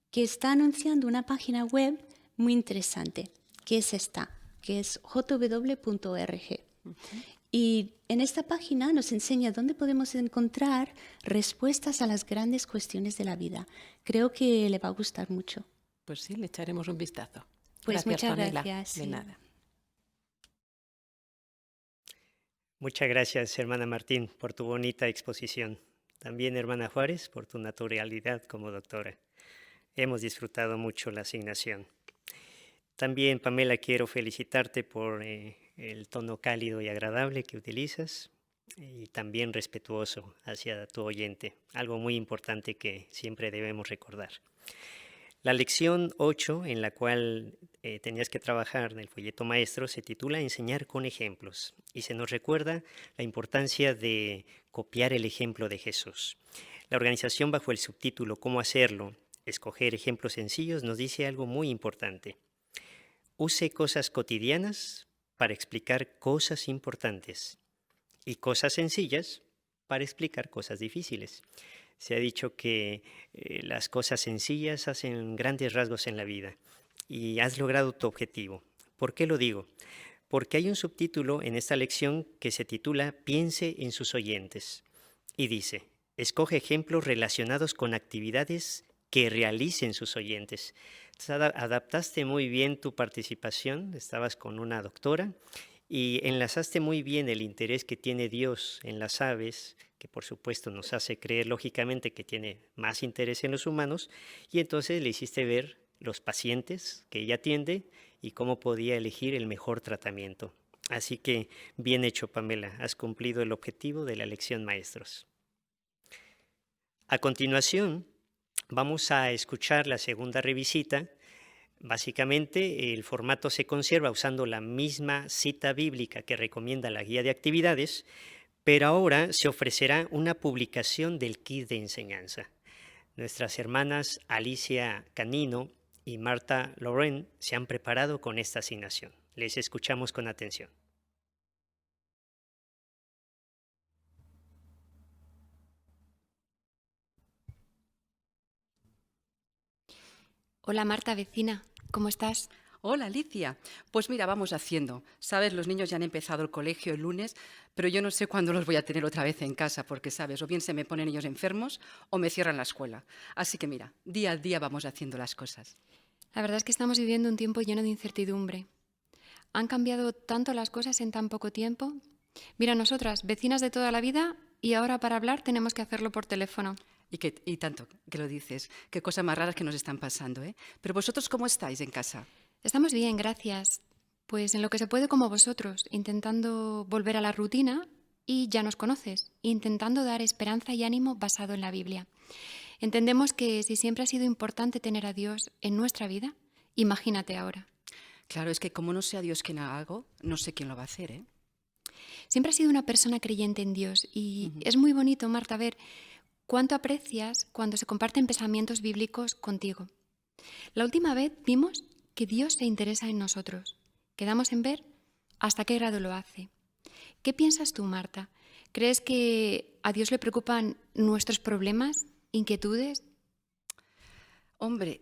que está anunciando una página web muy interesante, que es esta, que es jw.org. Y en esta página nos enseña dónde podemos encontrar respuestas a las grandes cuestiones de la vida. Creo que le va a gustar mucho. Pues sí, le echaremos un vistazo. Pues Gracias, muchas Pamela. gracias. De Sí. nada. Muchas gracias, hermana Martín, por tu bonita exposición. También, hermana Juárez, por tu naturalidad como doctora. Hemos disfrutado mucho la asignación. También, Pamela, quiero felicitarte por el tono cálido y agradable que utilizas y también respetuoso hacia tu oyente, algo muy importante que siempre debemos recordar. La lección 8, en la cual tenías que trabajar en el folleto maestro, se titula Enseñar con ejemplos y se nos recuerda la importancia de copiar el ejemplo de Jesús. La organización, bajo el subtítulo ¿Cómo hacerlo? Escoger ejemplos sencillos, nos dice algo muy importante. Use cosas cotidianas para explicar cosas importantes y cosas sencillas para explicar cosas difíciles. Se ha dicho que las cosas sencillas hacen grandes rasgos en la vida y has logrado tu objetivo. ¿Por qué lo digo? Porque hay un subtítulo en esta lección que se titula Piense en sus oyentes y dice, escoge ejemplos relacionados con actividades que realicen sus oyentes. Entonces, adaptaste muy bien tu participación, estabas con una doctora y enlazaste muy bien el interés que tiene Dios en las aves, que por supuesto nos hace creer lógicamente que tiene más interés en los humanos, y entonces le hiciste ver los pacientes que ella atiende y cómo podía elegir el mejor tratamiento. Así que bien hecho, Pamela, has cumplido el objetivo de la lección maestros. A continuación, vamos a escuchar la segunda revisita. Básicamente, el formato se conserva usando la misma cita bíblica que recomienda la guía de actividades, pero ahora se ofrecerá una publicación del kit de enseñanza. Nuestras hermanas Alicia Canino y Marta Loren se han preparado con esta asignación. Les escuchamos con atención. Hola Marta, vecina, ¿cómo estás? Hola Alicia, pues mira, vamos haciendo. Sabes, los niños ya han empezado el colegio el lunes, pero yo no sé cuándo los voy a tener otra vez en casa, porque sabes, o bien se me ponen ellos enfermos o me cierran la escuela. Así que mira, día a día vamos haciendo las cosas. La verdad es que estamos viviendo un tiempo lleno de incertidumbre. Han cambiado tanto las cosas en tan poco tiempo. Mira, nosotras, vecinas de toda la vida, y ahora para hablar tenemos que hacerlo por teléfono. Y tanto que lo dices. Qué cosas más raras que nos están pasando, ¿eh? Pero vosotros, ¿cómo estáis en casa? Estamos bien, gracias. Pues en lo que se puede como vosotros, intentando volver a la rutina y ya nos conoces, intentando dar esperanza y ánimo basado en la Biblia. Entendemos que si siempre ha sido importante tener a Dios en nuestra vida, imagínate ahora. Claro, es que como no sea Dios quien haga algo, no sé quién lo va a hacer, ¿eh? Siempre has sido una persona creyente en Dios y es muy bonito, Marta, ver cuánto aprecias cuando se comparten pensamientos bíblicos contigo. La última vez vimos que Dios se interesa en nosotros. Quedamos en ver hasta qué grado lo hace. ¿Qué piensas tú, Marta? ¿Crees que a Dios le preocupan nuestros problemas, inquietudes? Hombre,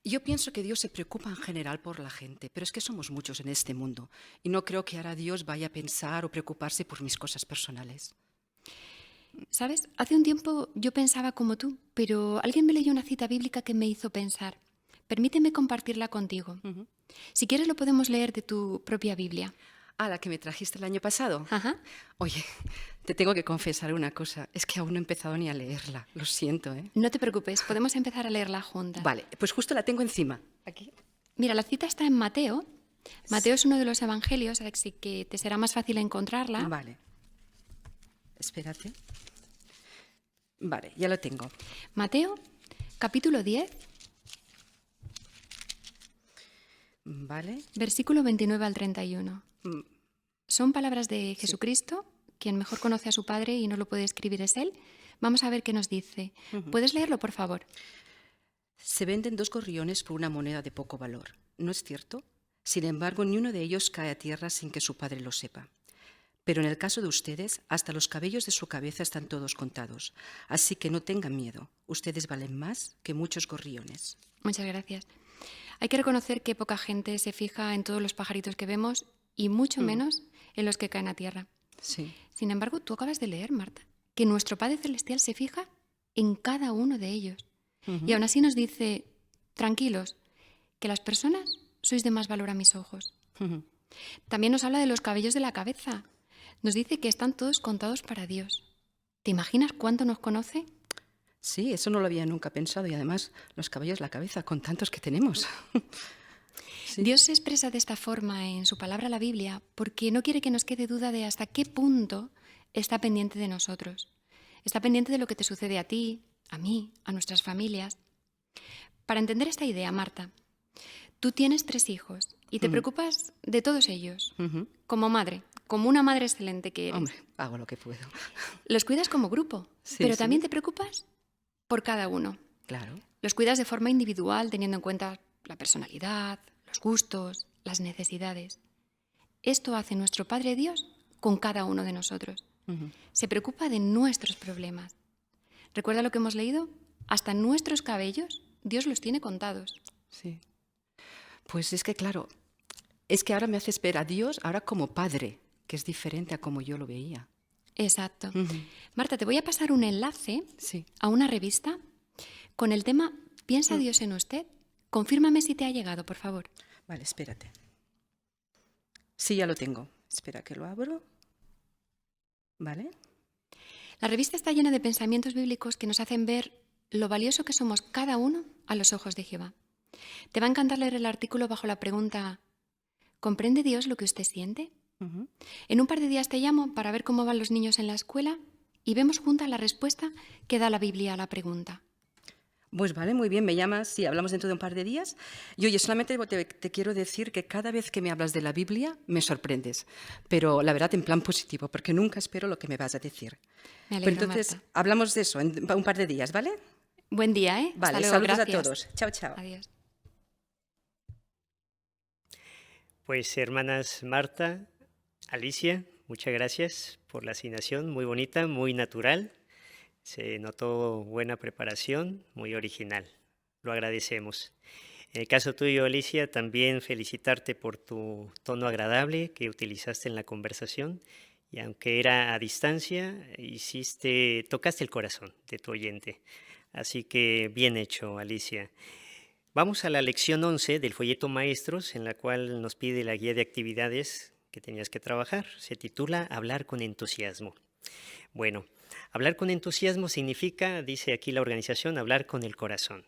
yo pienso que Dios se preocupa en general por la gente, pero es que somos muchos en este mundo y no creo que ahora Dios vaya a pensar o preocuparse por mis cosas personales. ¿Sabes? Hace un tiempo yo pensaba como tú, pero alguien me leyó una cita bíblica que me hizo pensar. Permíteme compartirla contigo. Si quieres lo podemos leer de tu propia Biblia. Ah, la que me trajiste el año pasado. Ajá. Oye, te tengo que confesar una cosa. Es que aún no he empezado ni a leerla. Lo siento, ¿eh? No te preocupes, podemos empezar a leerla juntas. Vale, pues justo la tengo encima. Aquí. Mira, la cita está en Mateo. Mateo es uno de los evangelios, así que te será más fácil encontrarla. Vale. Espérate. Vale, ya lo tengo. Mateo, capítulo 10. Vale. Versículo 29 al 31. Son palabras de Jesucristo, quien mejor conoce a su Padre y no lo puede escribir es Él. Vamos a ver qué nos dice. ¿Puedes leerlo, por favor? Se venden 2 gorriones por una moneda de poco valor. ¿No es cierto? Sin embargo, ni uno de ellos cae a tierra sin que su padre lo sepa. Pero en el caso de ustedes, hasta los cabellos de su cabeza están todos contados. Así que no tengan miedo. Ustedes valen más que muchos gorriones. Muchas gracias. Hay que reconocer que poca gente se fija en todos los pajaritos que vemos y mucho menos en los que caen a tierra. Sí. Sin embargo, tú acabas de leer, Marta, que nuestro Padre Celestial se fija en cada uno de ellos. Y aún así nos dice, tranquilos, que las personas sois de más valor a mis ojos. También nos habla de los cabellos de la cabeza. Nos dice que están todos contados para Dios. ¿Te imaginas cuánto nos conoce? Sí, eso no lo había nunca pensado y además los cabellos de la cabeza, con tantos que tenemos. Sí. Dios se expresa de esta forma en su palabra, la Biblia, porque no quiere que nos quede duda de hasta qué punto está pendiente de nosotros. Está pendiente de lo que te sucede a ti, a mí, a nuestras familias. Para entender esta idea, Marta, tú tienes 3 hijos y te preocupas de todos ellos, como madre, como una madre excelente que eres. Hombre, hago lo que puedo. Los cuidas como grupo, pero también te preocupas por cada uno. Claro. Los cuidas de forma individual, teniendo en cuenta la personalidad, los gustos, las necesidades. Esto hace nuestro Padre Dios con cada uno de nosotros. Se preocupa de nuestros problemas. ¿Recuerda lo que hemos leído? Hasta nuestros cabellos, Dios los tiene contados. Sí. Pues es que, claro, es que ahora me haces ver a Dios ahora como padre, que es diferente a como yo lo veía. Exacto. Marta, te voy a pasar un enlace a una revista con el tema ¿Piensa Dios en usted? Confírmame si te ha llegado, por favor. Vale, espérate. Sí, ya lo tengo. Espera que lo abro. Vale. La revista está llena de pensamientos bíblicos que nos hacen ver lo valioso que somos cada uno a los ojos de Jehová. Te va a encantar leer el artículo bajo la pregunta ¿comprende Dios lo que usted siente? En un par de días te llamo para ver cómo van los niños en la escuela y vemos juntas la respuesta que da la Biblia a la pregunta. Pues vale, muy bien, me llamas y hablamos dentro de un par de días. Y oye, solamente te quiero decir que cada vez que me hablas de la Biblia me sorprendes, pero la verdad en plan positivo, porque nunca espero lo que me vas a decir. Me alegro, Pero entonces, Marta. hablamos de eso en un par de días, ¿vale? Buen día, ¿eh? Vale, Hasta luego, saludos gracias. a todos. Chao, chao. Adiós. Pues hermanas Marta, Alicia, muchas gracias por la asignación, muy bonita, muy natural. Se notó buena preparación, muy original. Lo agradecemos. En el caso tuyo, Alicia, también felicitarte por tu tono agradable que utilizaste en la conversación. Y aunque era a distancia, tocaste el corazón de tu oyente. Así que bien hecho, Alicia. Vamos a la lección 11 del folleto Maestros, en la cual nos pide la guía de actividades que tenías que trabajar. Se titula Hablar con entusiasmo. Bueno, hablar con entusiasmo significa, dice aquí la organización, hablar con el corazón.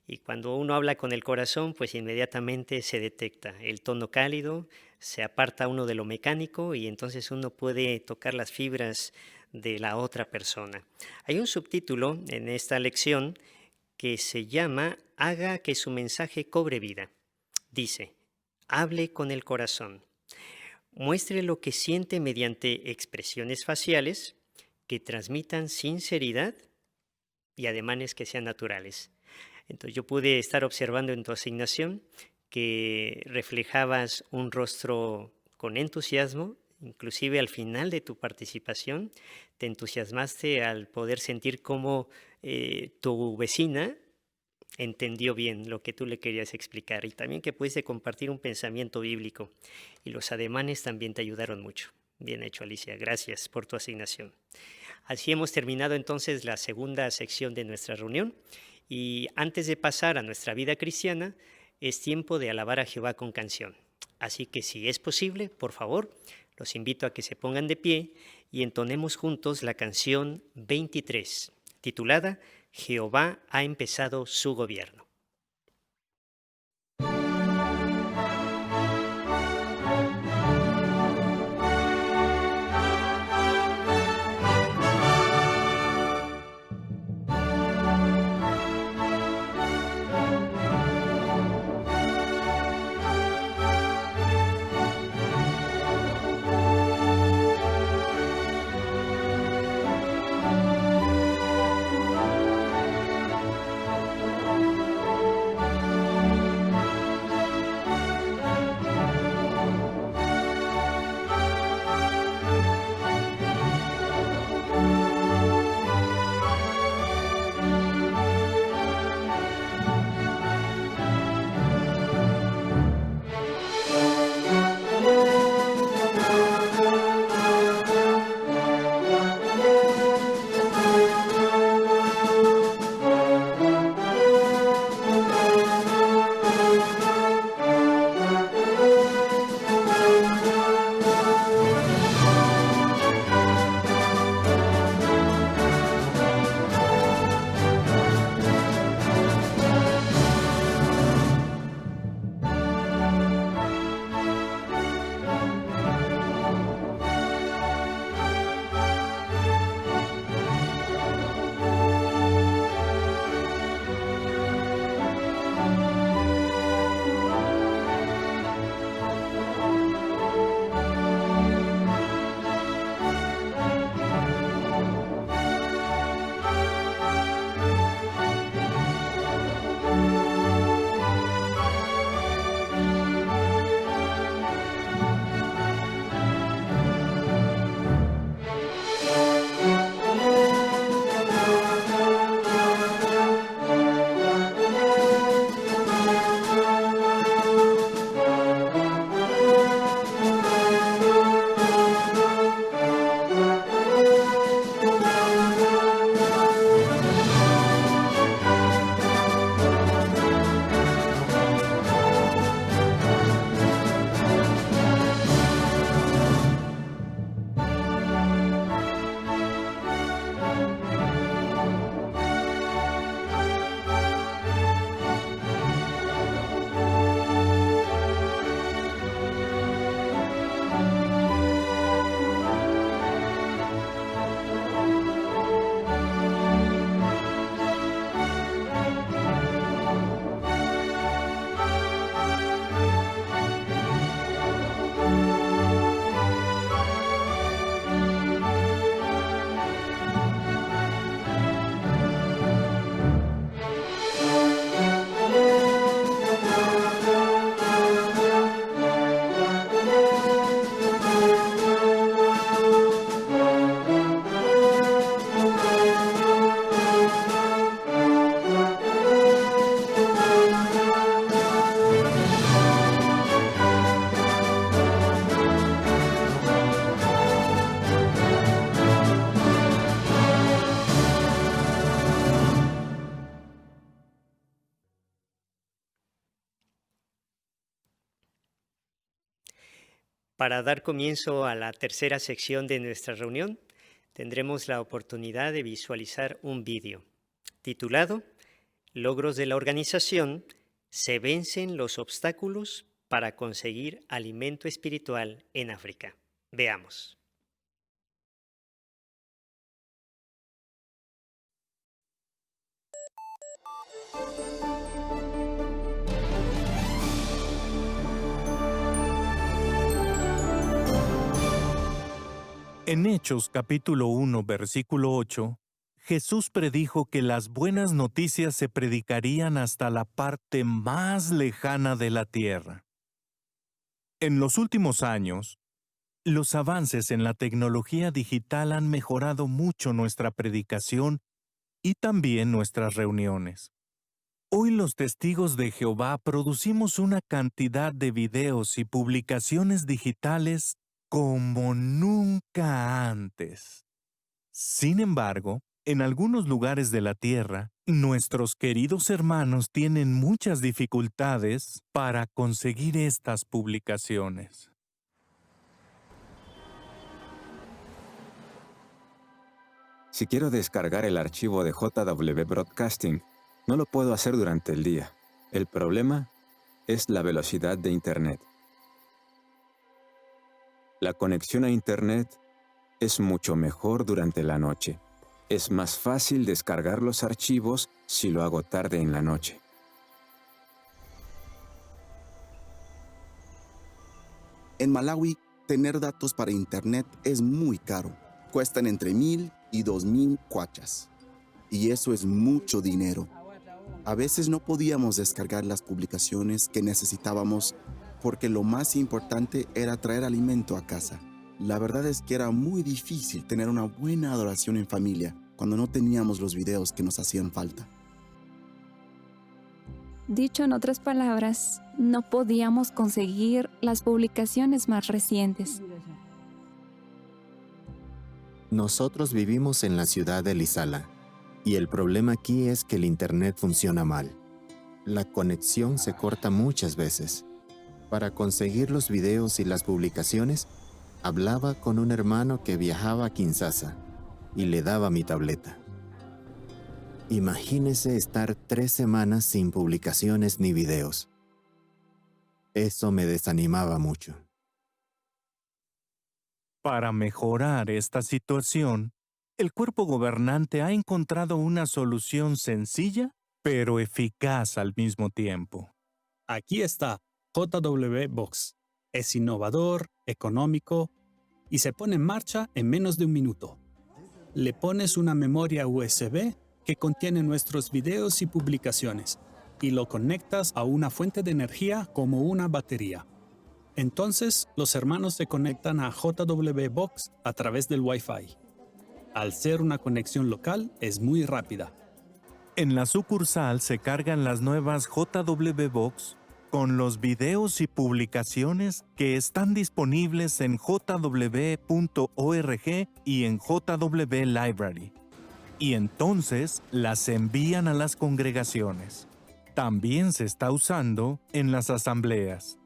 Y cuando uno habla con el corazón, pues inmediatamente se detecta el tono cálido, se aparta uno de lo mecánico y entonces uno puede tocar las fibras de la otra persona. Hay un subtítulo en esta lección que se llama Haga que su mensaje cobre vida. Dice, hable con el corazón. Muestre lo que siente mediante expresiones faciales que transmitan sinceridad y ademanes que sean naturales. Entonces yo pude estar observando en tu asignación que reflejabas un rostro con entusiasmo, inclusive al final de tu participación te entusiasmaste al poder sentir cómo tu vecina entendió bien lo que tú le querías explicar y también que pudiste compartir un pensamiento bíblico y los ademanes también te ayudaron mucho. Bien hecho, Alicia. Gracias por tu asignación. Así hemos terminado entonces la segunda sección de nuestra reunión y antes de pasar a nuestra vida cristiana, es tiempo de alabar a Jehová con canción. Así que si es posible, por favor, los invito a que se pongan de pie y entonemos juntos la canción 23, titulada Jehová ha empezado su gobierno. Para dar comienzo a la tercera sección de nuestra reunión, tendremos la oportunidad de visualizar un vídeo titulado Logros de la organización, se vencen los obstáculos para conseguir alimento espiritual en África. Veamos. En Hechos capítulo 1, versículo 8, Jesús predijo que las buenas noticias se predicarían hasta la parte más lejana de la tierra. En los últimos años, los avances en la tecnología digital han mejorado mucho nuestra predicación y también nuestras reuniones. Hoy los testigos de Jehová producimos una cantidad de videos y publicaciones digitales como nunca antes. Sin embargo, en algunos lugares de la tierra, nuestros queridos hermanos tienen muchas dificultades para conseguir estas publicaciones. Si quiero descargar el archivo de JW Broadcasting, no lo puedo hacer durante el día. El problema es la velocidad de Internet. La conexión a Internet es mucho mejor durante la noche. Es más fácil descargar los archivos si lo hago tarde en la noche. En Malawi, tener datos para Internet es muy caro. Cuestan entre 1,000 y 2,000 kwachas. Y eso es mucho dinero. A veces no podíamos descargar las publicaciones que necesitábamos porque lo más importante era traer alimento a casa. La verdad es que era muy difícil tener una buena adoración en familia cuando no teníamos los videos que nos hacían falta. Dicho en otras palabras, no podíamos conseguir las publicaciones más recientes. Nosotros vivimos en la ciudad de Lisala, y el problema aquí es que el Internet funciona mal. La conexión se corta muchas veces. Para conseguir los videos y las publicaciones, hablaba con un hermano que viajaba a Kinshasa y le daba mi tableta. Imagínese estar 3 semanas sin publicaciones ni videos. Eso me desanimaba mucho. Para mejorar esta situación, el cuerpo gobernante ha encontrado una solución sencilla, pero eficaz al mismo tiempo. Aquí está JW Box. Es innovador, económico y se pone en marcha en menos de 1 minuto. Le pones una memoria USB que contiene nuestros videos y publicaciones y lo conectas a una fuente de energía como una batería. Entonces, los hermanos se conectan a JW Box a través del Wi-Fi. Al ser una conexión local, es muy rápida. En la sucursal se cargan las nuevas JW Box con los videos y publicaciones que están disponibles en jw.org y en JW Library. Y entonces las envían a las congregaciones. También se está usando en las asambleas.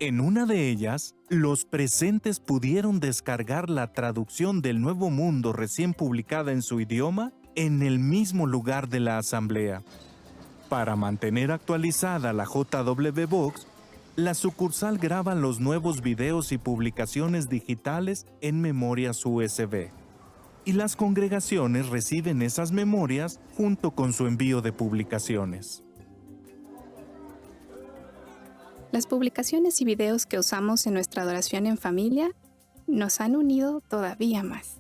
En una de ellas, los presentes pudieron descargar la traducción del Nuevo Mundo recién publicada en su idioma en el mismo lugar de la asamblea. Para mantener actualizada la JW Box, la sucursal graba los nuevos videos y publicaciones digitales en memorias USB. Y las congregaciones reciben esas memorias junto con su envío de publicaciones. Las publicaciones y videos que usamos en nuestra adoración en familia nos han unido todavía más.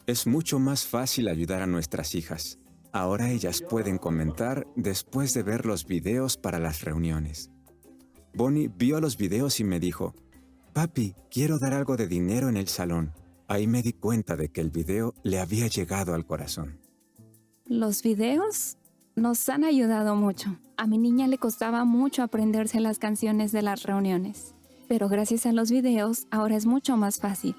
Es mucho más fácil ayudar a nuestras hijas. Ahora ellas pueden comentar después de ver los videos para las reuniones. Bonnie vio los videos y me dijo, «Papi, quiero dar algo de dinero en el salón». Ahí me di cuenta de que el video le había llegado al corazón. Los videos nos han ayudado mucho. A mi niña le costaba mucho aprenderse las canciones de las reuniones, pero gracias a los videos ahora es mucho más fácil.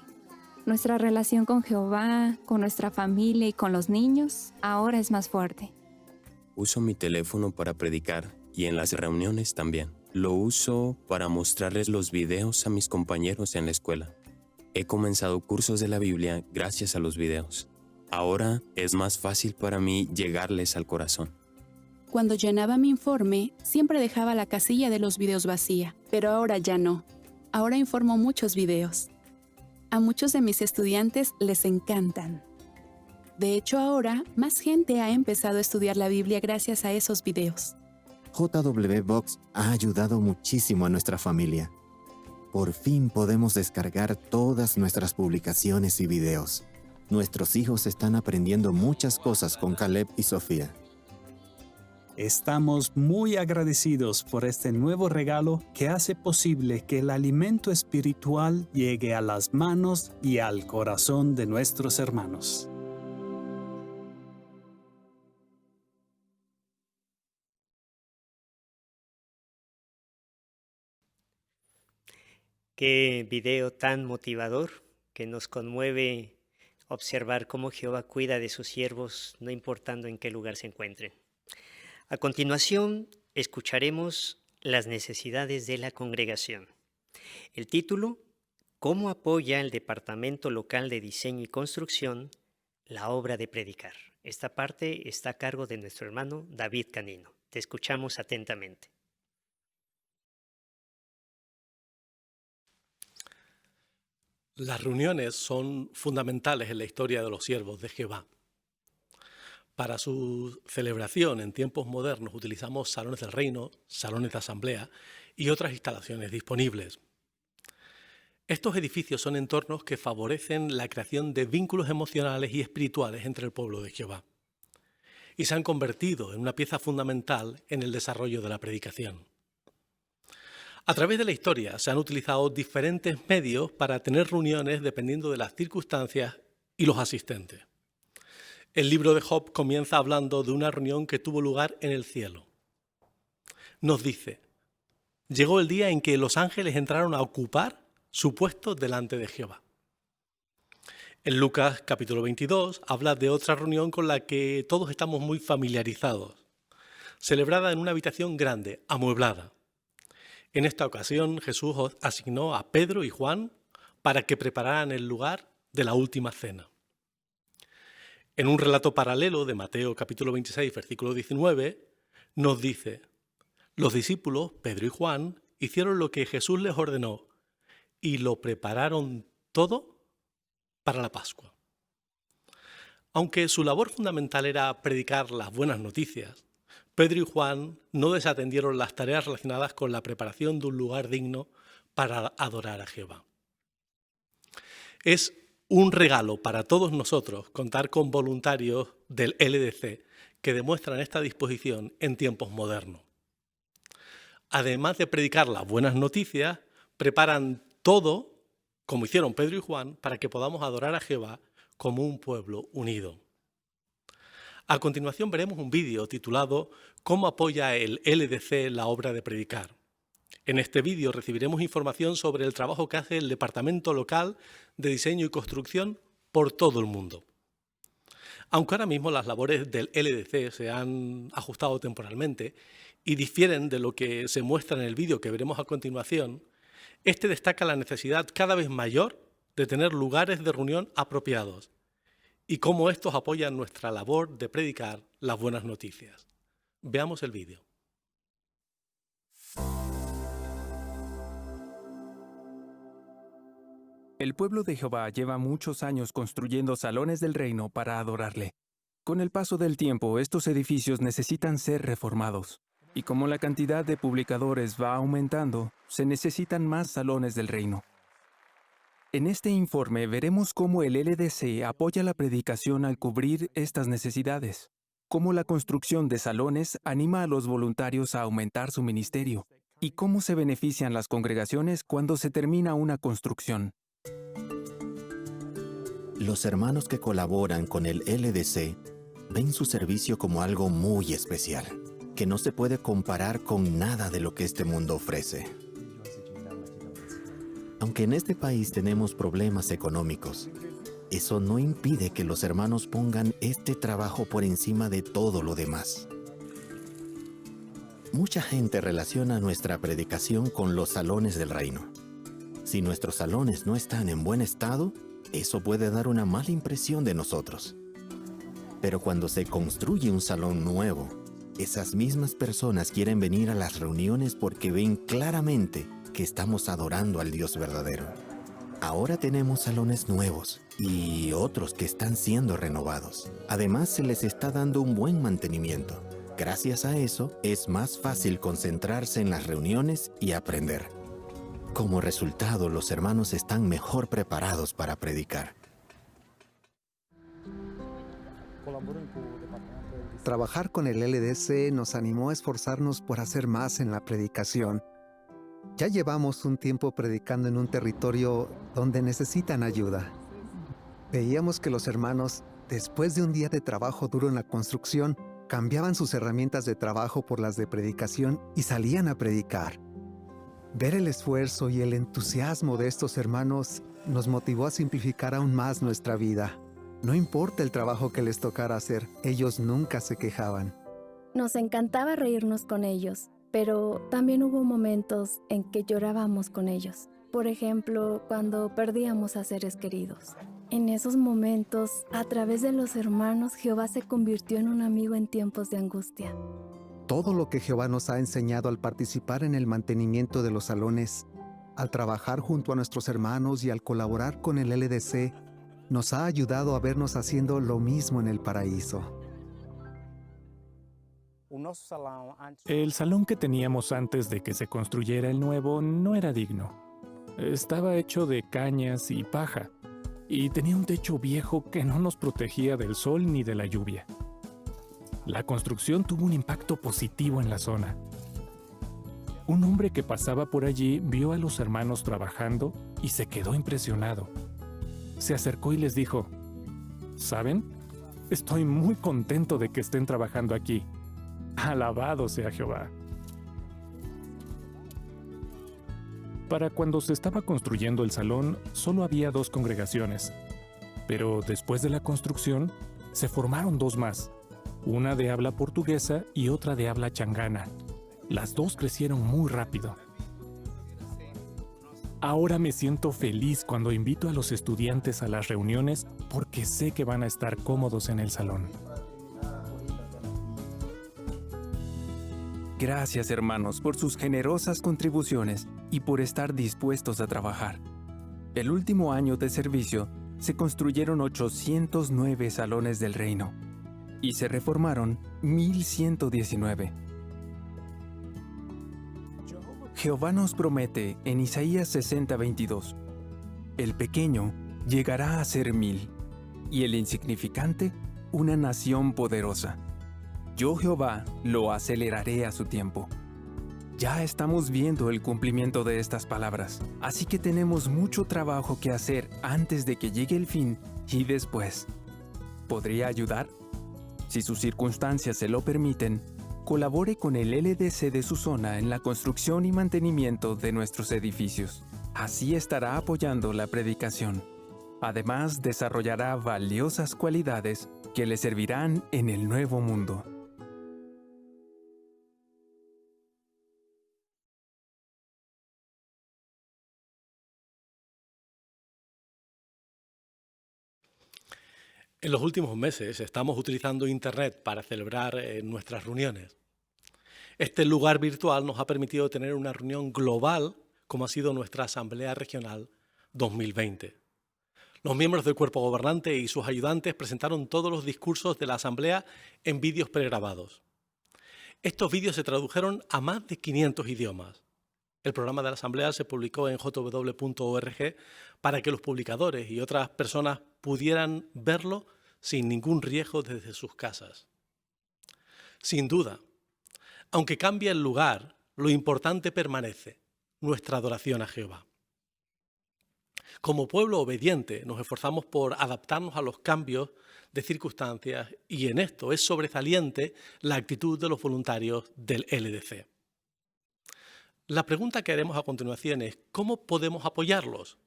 Nuestra relación con Jehová, con nuestra familia y con los niños ahora es más fuerte. Uso mi teléfono para predicar y en las reuniones también. Lo uso para mostrarles los videos a mis compañeros en la escuela. He comenzado cursos de la Biblia gracias a los videos. Ahora es más fácil para mí llegarles al corazón. Cuando llenaba mi informe, siempre dejaba la casilla de los videos vacía, pero ahora ya no. Ahora informo muchos videos. A muchos de mis estudiantes les encantan. De hecho, ahora más gente ha empezado a estudiar la Biblia gracias a esos videos. JW Box ha ayudado muchísimo a nuestra familia. Por fin podemos descargar todas nuestras publicaciones y videos. Nuestros hijos están aprendiendo muchas cosas con Caleb y Sofía. Estamos muy agradecidos por este nuevo regalo que hace posible que el alimento espiritual llegue a las manos y al corazón de nuestros hermanos. Qué video tan motivador que nos conmueve observar cómo Jehová cuida de sus siervos, no importando en qué lugar se encuentren. A continuación, escucharemos las necesidades de la congregación. El título, ¿Cómo apoya el Departamento Local de Diseño y Construcción la obra de predicar? Esta parte está a cargo de nuestro hermano David Canino. Te escuchamos atentamente. Las reuniones son fundamentales en la historia de los siervos de Jehová. Para su celebración en tiempos modernos utilizamos salones del reino, salones de asamblea y otras instalaciones disponibles. Estos edificios son entornos que favorecen la creación de vínculos emocionales y espirituales entre el pueblo de Jehová y se han convertido en una pieza fundamental en el desarrollo de la predicación. A través de la historia se han utilizado diferentes medios para tener reuniones dependiendo de las circunstancias y los asistentes. El libro de Job comienza hablando de una reunión que tuvo lugar en el cielo. Nos dice, llegó el día en que los ángeles entraron a ocupar su puesto delante de Jehová. En Lucas capítulo 22 habla de otra reunión con la que todos estamos muy familiarizados, celebrada en una habitación grande, amueblada. En esta ocasión Jesús asignó a Pedro y Juan para que prepararan el lugar de la última cena. En un relato paralelo de Mateo capítulo 26, versículo 19, nos dice, los discípulos, Pedro y Juan, hicieron lo que Jesús les ordenó y lo prepararon todo para la Pascua. Aunque su labor fundamental era predicar las buenas noticias, Pedro y Juan no desatendieron las tareas relacionadas con la preparación de un lugar digno para adorar a Jehová. Es un regalo para todos nosotros contar con voluntarios del LDC que demuestran esta disposición en tiempos modernos. Además de predicar las buenas noticias, preparan todo, como hicieron Pedro y Juan, para que podamos adorar a Jehová como un pueblo unido. A continuación veremos un vídeo titulado ¿Cómo apoya el LDC la obra de predicar? En este vídeo recibiremos información sobre el trabajo que hace el Departamento Local de Diseño y Construcción por todo el mundo. Aunque ahora mismo las labores del LDC se han ajustado temporalmente y difieren de lo que se muestra en el vídeo que veremos a continuación, este destaca la necesidad cada vez mayor de tener lugares de reunión apropiados y cómo estos apoyan nuestra labor de predicar las buenas noticias. Veamos el vídeo. El pueblo de Jehová lleva muchos años construyendo salones del reino para adorarle. Con el paso del tiempo, estos edificios necesitan ser reformados. Y como la cantidad de publicadores va aumentando, se necesitan más salones del reino. En este informe veremos cómo el LDC apoya la predicación al cubrir estas necesidades, cómo la construcción de salones anima a los voluntarios a aumentar su ministerio, y cómo se benefician las congregaciones cuando se termina una construcción. Los hermanos que colaboran con el LDC ven su servicio como algo muy especial, que no se puede comparar con nada de lo que este mundo ofrece. Aunque en este país tenemos problemas económicos, eso no impide que los hermanos pongan este trabajo por encima de todo lo demás. Mucha gente relaciona nuestra predicación con los salones del reino. Si nuestros salones no están en buen estado, eso puede dar una mala impresión de nosotros. Pero cuando se construye un salón nuevo, esas mismas personas quieren venir a las reuniones porque ven claramente que estamos adorando al Dios verdadero. Ahora tenemos salones nuevos y otros que están siendo renovados. Además, se les está dando un buen mantenimiento. Gracias a eso, es más fácil concentrarse en las reuniones y aprender. Como resultado, los hermanos están mejor preparados para predicar. Trabajar con el LDC nos animó a esforzarnos por hacer más en la predicación. Ya llevamos un tiempo predicando en un territorio donde necesitan ayuda. Veíamos que los hermanos, después de un día de trabajo duro en la construcción, cambiaban sus herramientas de trabajo por las de predicación y salían a predicar. Ver el esfuerzo y el entusiasmo de estos hermanos nos motivó a simplificar aún más nuestra vida. No importa el trabajo que les tocara hacer, ellos nunca se quejaban. Nos encantaba reírnos con ellos, pero también hubo momentos en que llorábamos con ellos. Por ejemplo, cuando perdíamos a seres queridos. En esos momentos, a través de los hermanos, Jehová se convirtió en un amigo en tiempos de angustia. Todo lo que Jehová nos ha enseñado al participar en el mantenimiento de los salones, al trabajar junto a nuestros hermanos y al colaborar con el LDC, nos ha ayudado a vernos haciendo lo mismo en el paraíso. El salón que teníamos antes de que se construyera el nuevo no era digno. Estaba hecho de cañas y paja, y tenía un techo viejo que no nos protegía del sol ni de la lluvia. La construcción tuvo un impacto positivo en la zona. Un hombre que pasaba por allí vio a los hermanos trabajando y se quedó impresionado. Se acercó y les dijo: ¿saben? Estoy muy contento de que estén trabajando aquí. Alabado sea Jehová. Para cuando se estaba construyendo el salón, solo había 2 congregaciones. Pero después de la construcción, se formaron 2 más. Una de habla portuguesa y otra de habla changana. Las 2 crecieron muy rápido. Ahora me siento feliz cuando invito a los estudiantes a las reuniones porque sé que van a estar cómodos en el salón. Gracias, hermanos, por sus generosas contribuciones y por estar dispuestos a trabajar. El último año de servicio se construyeron 809 salones del reino y se reformaron 1119. Jehová nos promete en Isaías 60:22: el pequeño llegará a ser 1000 y el insignificante una nación poderosa. Yo, Jehová, lo aceleraré a su tiempo. Ya estamos viendo el cumplimiento de estas palabras, así que tenemos mucho trabajo que hacer antes de que llegue el fin y después. ¿Podría ayudar? Si sus circunstancias se lo permiten, colabore con el LDC de su zona en la construcción y mantenimiento de nuestros edificios. Así estará apoyando la predicación. Además, desarrollará valiosas cualidades que le servirán en el nuevo mundo. En los últimos meses estamos utilizando Internet para celebrar nuestras reuniones. Este lugar virtual nos ha permitido tener una reunión global como ha sido nuestra Asamblea Regional 2020. Los miembros del cuerpo gobernante y sus ayudantes presentaron todos los discursos de la Asamblea en vídeos pregrabados. Estos vídeos se tradujeron a más de 500 idiomas. El programa de la Asamblea se publicó en jw.org para que los publicadores y otras personas pudieran verlo sin ningún riesgo desde sus casas. Sin duda, aunque cambie el lugar, lo importante permanece: nuestra adoración a Jehová. Como pueblo obediente, nos esforzamos por adaptarnos a los cambios de circunstancias y en esto es sobresaliente la actitud de los voluntarios del LDC. La pregunta que haremos a continuación es: ¿cómo podemos apoyarlos?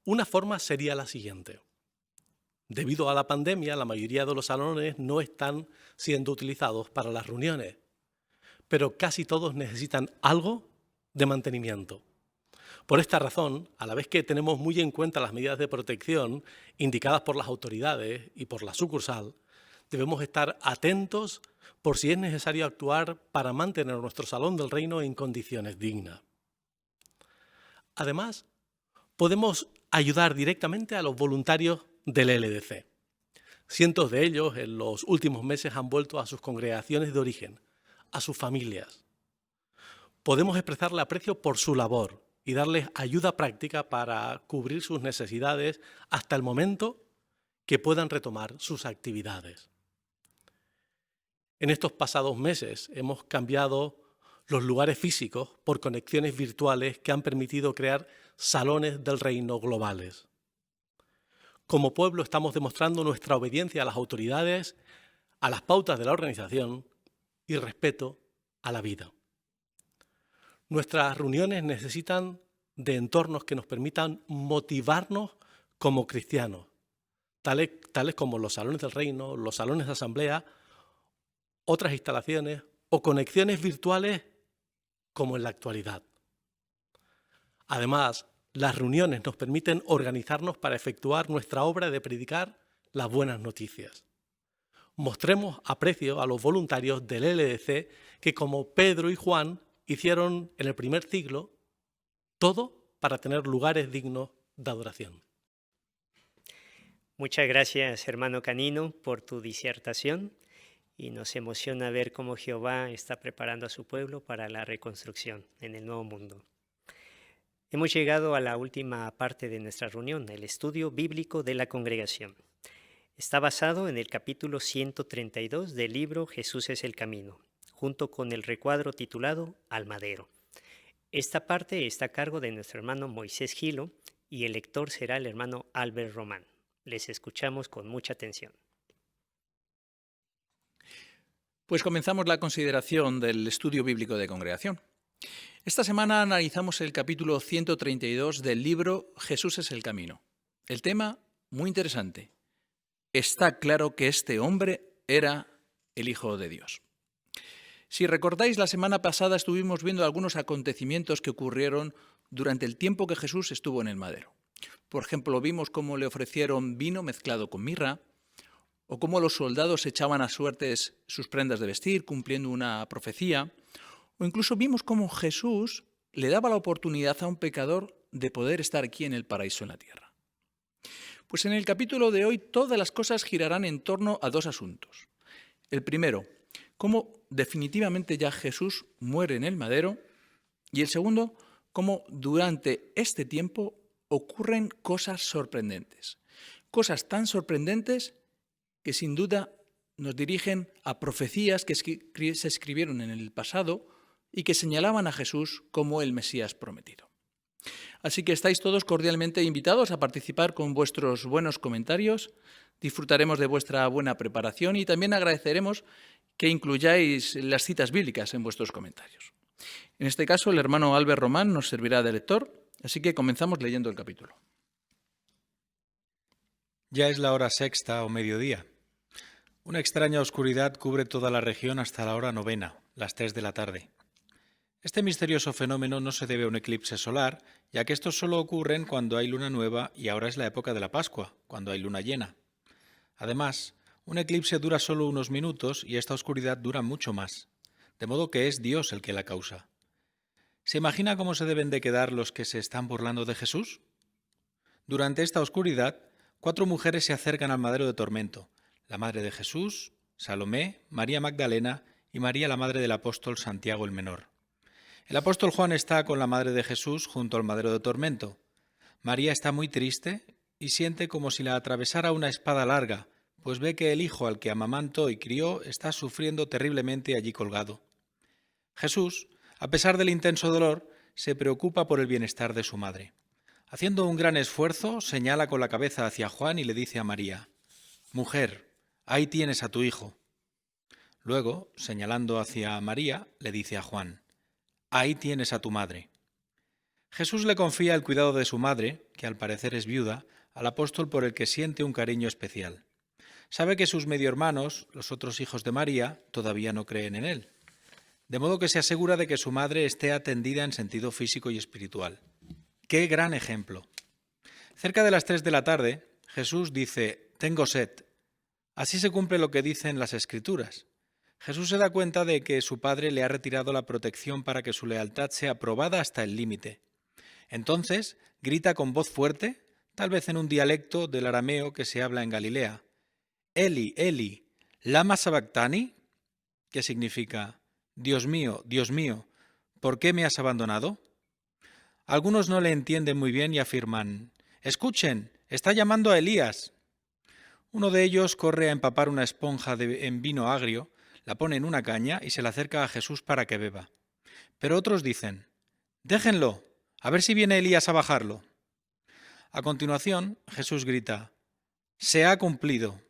Una forma sería la siguiente. Debido a la pandemia, la mayoría de los salones no están siendo utilizados para las reuniones, pero casi todos necesitan algo de mantenimiento. Por esta razón, a la vez que tenemos muy en cuenta las medidas de protección indicadas por las autoridades y por la sucursal, debemos estar atentos por si es necesario actuar para mantener nuestro Salón del Reino en condiciones dignas. Además, podemos ayudar directamente a los voluntarios del LDC. Cientos de ellos en los últimos meses han vuelto a sus congregaciones de origen, a sus familias. Podemos expresarle aprecio por su labor y darles ayuda práctica para cubrir sus necesidades hasta el momento que puedan retomar sus actividades. En estos pasados meses hemos cambiado los lugares físicos por conexiones virtuales que han permitido crear salones del reino globales. Como pueblo estamos demostrando nuestra obediencia a las autoridades, a las pautas de la organización y respeto a la vida. Nuestras reuniones necesitan de entornos que nos permitan motivarnos como cristianos, tales como los salones del reino, los salones de asamblea, otras instalaciones o conexiones virtuales como en la actualidad. Además, las reuniones nos permiten organizarnos para efectuar nuestra obra de predicar las buenas noticias. Mostremos aprecio a los voluntarios del LDC que, como Pedro y Juan, hicieron en el primer siglo todo para tener lugares dignos de adoración. Muchas gracias, hermano Canino, por tu disertación, y nos emociona ver cómo Jehová está preparando a su pueblo para la reconstrucción en el nuevo mundo. Hemos llegado a la última parte de nuestra reunión, el estudio bíblico de la congregación. Está basado en el capítulo 132 del libro Jesús es el Camino, junto con el recuadro titulado Al Madero. Esta parte está a cargo de nuestro hermano Moisés Gilo y el lector será el hermano Albert Román. Les escuchamos con mucha atención. Pues comenzamos la consideración del estudio bíblico de congregación. Esta semana analizamos el capítulo 132 del libro Jesús es el Camino. El tema, muy interesante. Está claro que este hombre era el Hijo de Dios. Si recordáis, la semana pasada estuvimos viendo algunos acontecimientos que ocurrieron durante el tiempo que Jesús estuvo en el madero. Por ejemplo, vimos cómo le ofrecieron vino mezclado con mirra, o cómo los soldados echaban a suertes sus prendas de vestir, cumpliendo una profecía, o incluso vimos cómo Jesús le daba la oportunidad a un pecador de poder estar aquí en el paraíso en la tierra. Pues en el capítulo de hoy todas las cosas girarán en torno a dos asuntos. El primero, cómo definitivamente ya Jesús muere en el madero, y el segundo, cómo durante este tiempo ocurren cosas sorprendentes. Cosas tan sorprendentes que sin duda nos dirigen a profecías que se escribieron en el pasado y que señalaban a Jesús como el Mesías prometido. Así que estáis todos cordialmente invitados a participar con vuestros buenos comentarios, disfrutaremos de vuestra buena preparación y también agradeceremos que incluyáis las citas bíblicas en vuestros comentarios. En este caso, el hermano Albert Román nos servirá de lector, así que comenzamos leyendo el capítulo. Ya es la hora sexta o mediodía. Una extraña oscuridad cubre toda la región hasta la hora novena, las 3 de la tarde. Este misterioso fenómeno no se debe a un eclipse solar, ya que estos solo ocurren cuando hay luna nueva y ahora es la época de la Pascua, cuando hay luna llena. Además, un eclipse dura solo unos minutos y esta oscuridad dura mucho más, de modo que es Dios el que la causa. ¿Se imagina cómo se deben de quedar los que se están burlando de Jesús? Durante esta oscuridad, 4 mujeres se acercan al madero de tormento, la madre de Jesús, Salomé, María Magdalena y María la madre del apóstol Santiago el Menor. El apóstol Juan está con la madre de Jesús junto al madero de tormento. María está muy triste y siente como si la atravesara una espada larga, pues ve que el hijo al que amamantó y crió está sufriendo terriblemente allí colgado. Jesús, a pesar del intenso dolor, se preocupa por el bienestar de su madre. Haciendo un gran esfuerzo, señala con la cabeza hacia Juan y le dice a María: «Mujer, ahí tienes a tu hijo». Luego, señalando hacia María, le dice a Juan: «Ahí tienes a tu madre». Jesús le confía el cuidado de su madre, que al parecer es viuda, al apóstol por el que siente un cariño especial. Sabe que sus medio hermanos, los otros hijos de María, todavía no creen en él. De modo que se asegura de que su madre esté atendida en sentido físico y espiritual. ¡Qué gran ejemplo! Cerca de las 3 de la tarde, Jesús dice, «Tengo sed». Así se cumple lo que dicen las Escrituras. Jesús se da cuenta de que su Padre le ha retirado la protección para que su lealtad sea probada hasta el límite. Entonces, grita con voz fuerte, tal vez en un dialecto del arameo que se habla en Galilea, «Eli, Eli, lama sabactani», que significa, Dios mío, ¿por qué me has abandonado? Algunos no le entienden muy bien y afirman, «Escuchen, está llamando a Elías». Uno de ellos corre a empapar una esponja en vino agrio, la pone en una caña y se la acerca a Jesús para que beba. Pero otros dicen, «Déjenlo, a ver si viene Elías a bajarlo». A continuación, Jesús grita, «Se ha cumplido».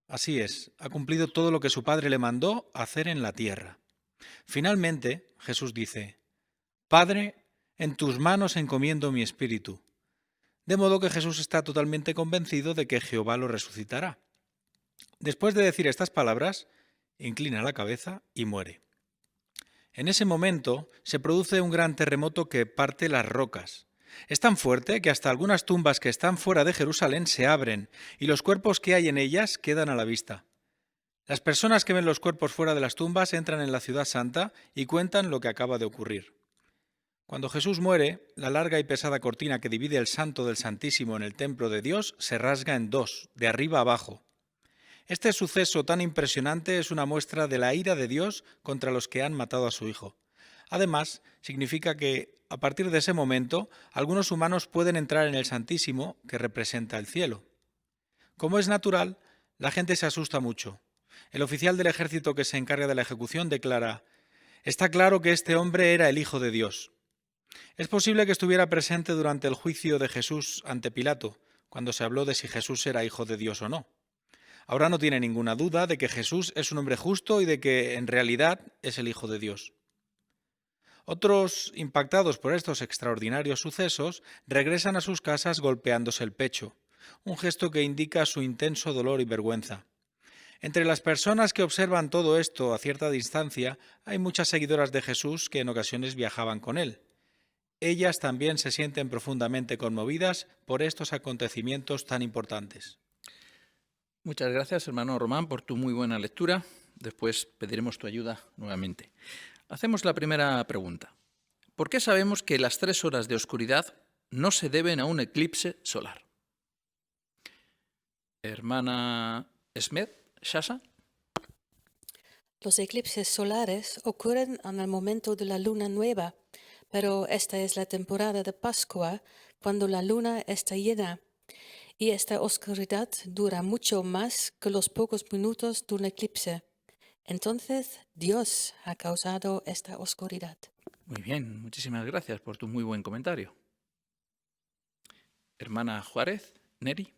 Así es, ha cumplido todo lo que su Padre le mandó hacer en la tierra. Finalmente, Jesús dice, «Padre, en tus manos encomiendo mi espíritu». De modo que Jesús está totalmente convencido de que Jehová lo resucitará. Después de decir estas palabras, inclina la cabeza y muere. En ese momento se produce un gran terremoto que parte las rocas. Es tan fuerte que hasta algunas tumbas que están fuera de Jerusalén se abren y los cuerpos que hay en ellas quedan a la vista. Las personas que ven los cuerpos fuera de las tumbas entran en la ciudad santa y cuentan lo que acaba de ocurrir. Cuando Jesús muere, la larga y pesada cortina que divide el Santo del Santísimo en el templo de Dios se rasga en dos, de arriba a abajo. Este suceso tan impresionante es una muestra de la ira de Dios contra los que han matado a su Hijo. Además, significa que, a partir de ese momento, algunos humanos pueden entrar en el Santísimo, que representa el cielo. Como es natural, la gente se asusta mucho. El oficial del ejército que se encarga de la ejecución declara, «Está claro que este hombre era el Hijo de Dios». Es posible que estuviera presente durante el juicio de Jesús ante Pilato, cuando se habló de si Jesús era hijo de Dios o no. Ahora no tiene ninguna duda de que Jesús es un hombre justo y de que en realidad es el Hijo de Dios. Otros, impactados por estos extraordinarios sucesos, regresan a sus casas golpeándose el pecho, un gesto que indica su intenso dolor y vergüenza. Entre las personas que observan todo esto a cierta distancia, hay muchas seguidoras de Jesús que en ocasiones viajaban con él. Ellas también se sienten profundamente conmovidas por estos acontecimientos tan importantes. Muchas gracias, hermano Román, por tu muy buena lectura. Después pediremos tu ayuda nuevamente. Hacemos la primera pregunta. ¿Por qué sabemos que las 3 horas de oscuridad no se deben a un eclipse solar? Hermana Smith, Shasha. Los eclipses solares ocurren en el momento de la luna nueva, pero esta es la temporada de Pascua, cuando la luna está llena, y esta oscuridad dura mucho más que los pocos minutos de un eclipse. Entonces, Dios ha causado esta oscuridad. Muy bien, muchísimas gracias por tu muy buen comentario. Hermana Juárez, Neri.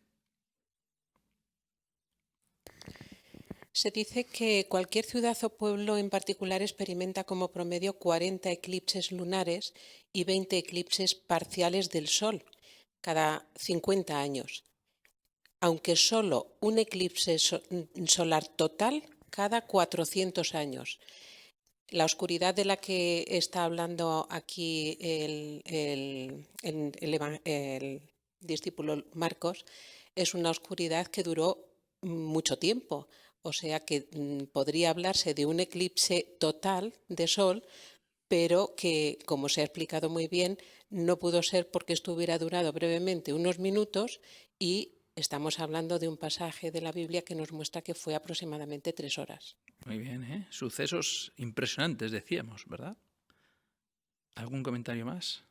Se dice que cualquier ciudad o pueblo en particular experimenta como promedio 40 eclipses lunares y 20 eclipses parciales del Sol cada 50 años, aunque solo un eclipse solar total cada 400 años. La oscuridad de la que está hablando aquí el discípulo Marcos es una oscuridad que duró mucho tiempo. O sea que podría hablarse de un eclipse total de Sol, pero que, como se ha explicado muy bien, no pudo ser porque esto hubiera durado brevemente unos minutos y estamos hablando de un pasaje de la Biblia que nos muestra que fue aproximadamente 3 horas. Muy bien, ¿eh? Sucesos impresionantes, decíamos, ¿verdad? ¿Algún comentario más?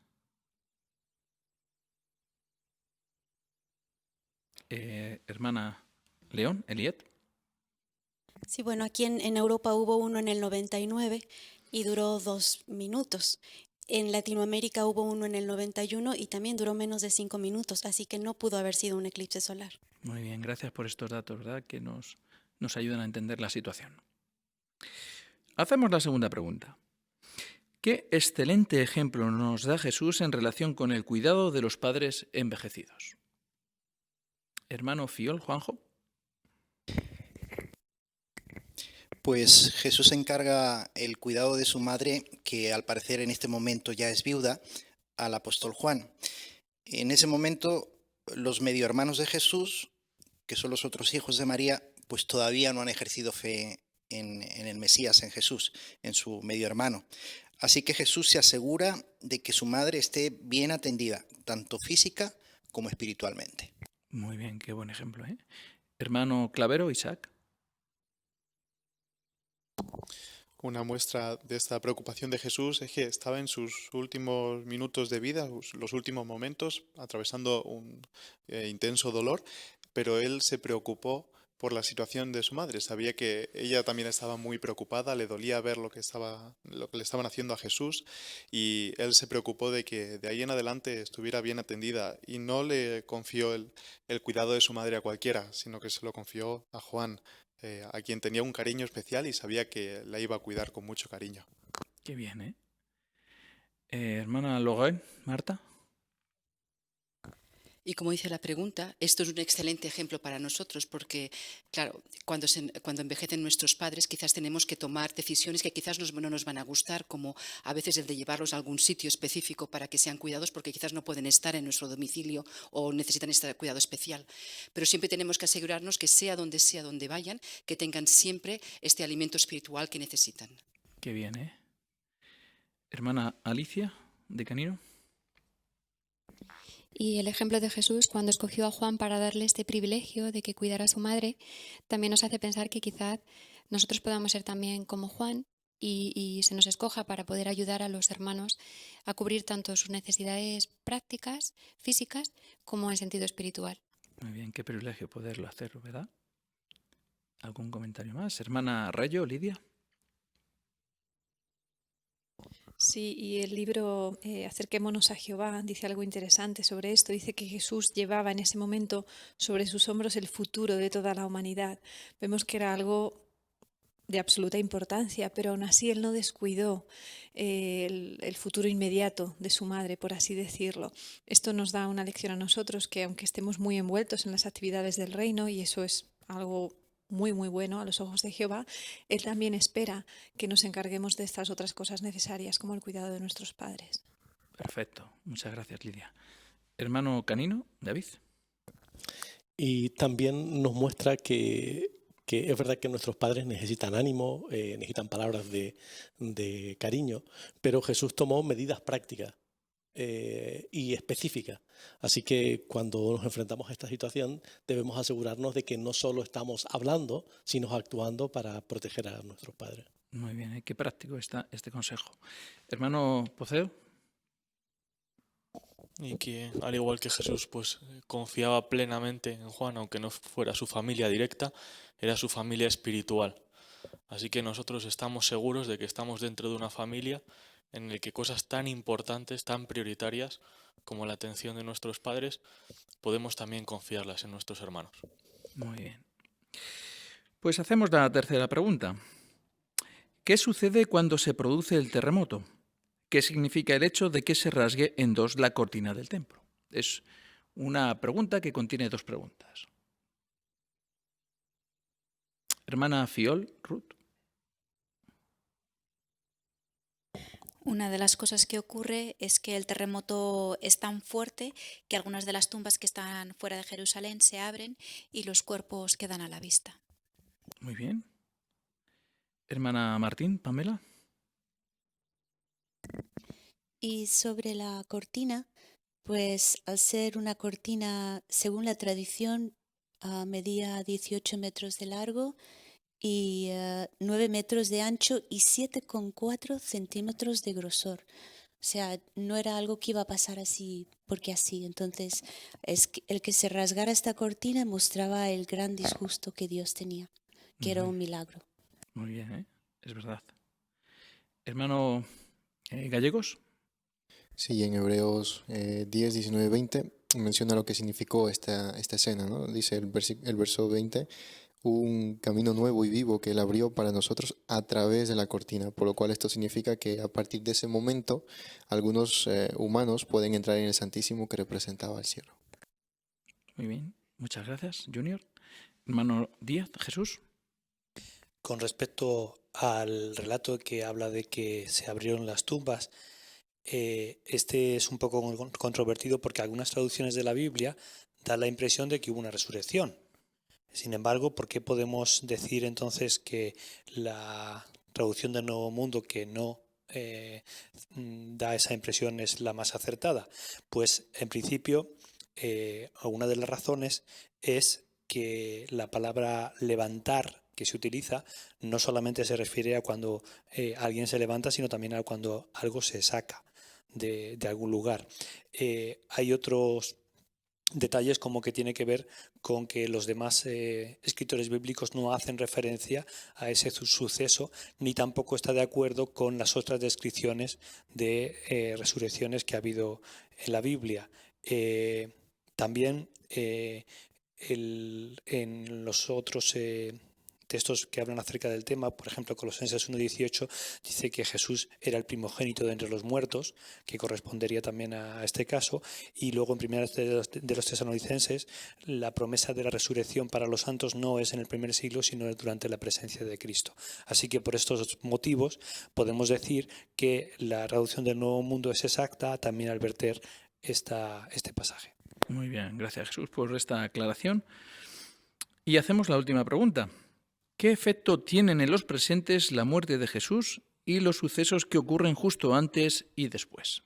Hermana León, Eliet. Sí, bueno, aquí en Europa hubo uno en el 99 y duró 2 minutos. En Latinoamérica hubo uno en el 91 y también duró menos de 5 minutos, así que no pudo haber sido un eclipse solar. Muy bien, gracias por estos datos, ¿verdad? Que nos ayudan a entender la situación. Hacemos la segunda pregunta. ¿Qué excelente ejemplo nos da Jesús en relación con el cuidado de los padres envejecidos? Hermano Fiol, Juanjo. Pues Jesús encarga el cuidado de su madre, que al parecer en este momento ya es viuda, al apóstol Juan. En ese momento, los medio hermanos de Jesús, que son los otros hijos de María, pues todavía no han ejercido fe en el Mesías, en Jesús, en su medio hermano. Así que Jesús se asegura de que su madre esté bien atendida, tanto física como espiritualmente. Muy bien, qué buen ejemplo, ¿eh? Hermano Clavero, Isaac. Una muestra de esta preocupación de Jesús es que estaba en sus últimos minutos de vida, los últimos momentos, atravesando un intenso dolor, pero él se preocupó por la situación de su madre. Sabía que ella también estaba muy preocupada, le dolía ver lo que le estaban haciendo a Jesús, y él se preocupó de que de ahí en adelante estuviera bien atendida, y no le confió el cuidado de su madre a cualquiera, sino que se lo confió a Juan, a quien tenía un cariño especial y sabía que la iba a cuidar con mucho cariño. Qué bien, ¿eh? Hermana Lorraine, Marta. Y como dice la pregunta, esto es un excelente ejemplo para nosotros porque, claro, cuando envejecen nuestros padres quizás tenemos que tomar decisiones que quizás no nos van a gustar, como a veces el de llevarlos a algún sitio específico para que sean cuidados porque quizás no pueden estar en nuestro domicilio o necesitan este cuidado especial. Pero siempre tenemos que asegurarnos que sea donde vayan, que tengan siempre este alimento espiritual que necesitan. Qué bien, ¿eh? Hermana Alicia, de Canino. Y el ejemplo de Jesús, cuando escogió a Juan para darle este privilegio de que cuidara a su madre, también nos hace pensar que quizás nosotros podamos ser también como Juan y se nos escoja para poder ayudar a los hermanos a cubrir tanto sus necesidades prácticas, físicas, como en sentido espiritual. Muy bien, qué privilegio poderlo hacer, ¿verdad? ¿Algún comentario más? Hermana Rayo, Lidia. Sí, y el libro Acerquémonos a Jehová dice algo interesante sobre esto. Dice que Jesús llevaba en ese momento sobre sus hombros el futuro de toda la humanidad. Vemos que era algo de absoluta importancia, pero aún así él no descuidó el futuro inmediato de su madre, por así decirlo. Esto nos da una lección a nosotros que aunque estemos muy envueltos en las actividades del reino, y eso es algo muy bueno a los ojos de Jehová, Él también espera que nos encarguemos de estas otras cosas necesarias como el cuidado de nuestros padres. Perfecto, muchas gracias, Lidia. Hermano Canino, David. Y también nos muestra que es verdad que nuestros padres necesitan ánimo, necesitan palabras de cariño, pero Jesús tomó medidas prácticas y específicas. Así que cuando nos enfrentamos a esta situación debemos asegurarnos de que no solo estamos hablando, sino actuando para proteger a nuestros padres. Muy bien, qué práctico está este consejo. Hermano Poceo. Y que, al igual que Jesús, pues confiaba plenamente en Juan, aunque no fuera su familia directa, era su familia espiritual. Así que nosotros estamos seguros de que estamos dentro de una familia en la que cosas tan importantes, tan prioritarias como la atención de nuestros padres, podemos también confiarlas en nuestros hermanos. Muy bien. Pues hacemos la tercera pregunta. ¿Qué sucede cuando se produce el terremoto? ¿Qué significa el hecho de que se rasgue en dos la cortina del templo? Es una pregunta que contiene dos preguntas. Hermana Fiol, Ruth. Una de las cosas que ocurre es que el terremoto es tan fuerte que algunas de las tumbas que están fuera de Jerusalén se abren y los cuerpos quedan a la vista. Muy bien. Hermana Martín, Pamela. Y sobre la cortina, pues al ser una cortina, según la tradición, medía 18 metros de largo y 9 metros de ancho y 7,4 centímetros de grosor. O sea, no era algo que iba a pasar así porque así. Entonces, el que se rasgara esta cortina mostraba el gran disgusto que Dios tenía, que era un milagro. Muy bien, ¿eh? Es verdad. Hermano Gallegos. Sí, en Hebreos 10, 19, 20 menciona lo que significó esta escena, ¿no? Dice el verso 20, un camino nuevo y vivo que Él abrió para nosotros a través de la cortina, por lo cual esto significa que a partir de ese momento algunos humanos pueden entrar en el Santísimo que representaba el cielo. Muy bien, muchas gracias, Junior. Hermano Díaz, Jesús. Con respecto al relato que habla de que se abrieron las tumbas Este es un poco controvertido porque algunas traducciones de la Biblia dan la impresión de que hubo una resurrección. Sin embargo, ¿por qué podemos decir entonces que la traducción del Nuevo Mundo que no da esa impresión es la más acertada? Pues en principio, una de las razones es que la palabra levantar que se utiliza no solamente se refiere a cuando alguien se levanta, sino también a cuando algo se saca de algún lugar. Hay otros detalles como que tiene que ver con que los demás escritores bíblicos no hacen referencia a ese suceso, ni tampoco está de acuerdo con las otras descripciones de resurrecciones que ha habido en la Biblia. También en los otros textos que hablan acerca del tema, por ejemplo, Colosenses 1:18 dice que Jesús era el primogénito de entre los muertos, que correspondería también a este caso, y luego en Primera de los Tesalonicenses la promesa de la resurrección para los santos no es en el primer siglo, sino durante la presencia de Cristo. Así que por estos motivos podemos decir que la traducción del Nuevo Mundo es exacta también al verter este pasaje. Muy bien, gracias Jesús por esta aclaración. Y hacemos la última pregunta. ¿Qué efecto tienen en los presentes la muerte de Jesús y los sucesos que ocurren justo antes y después?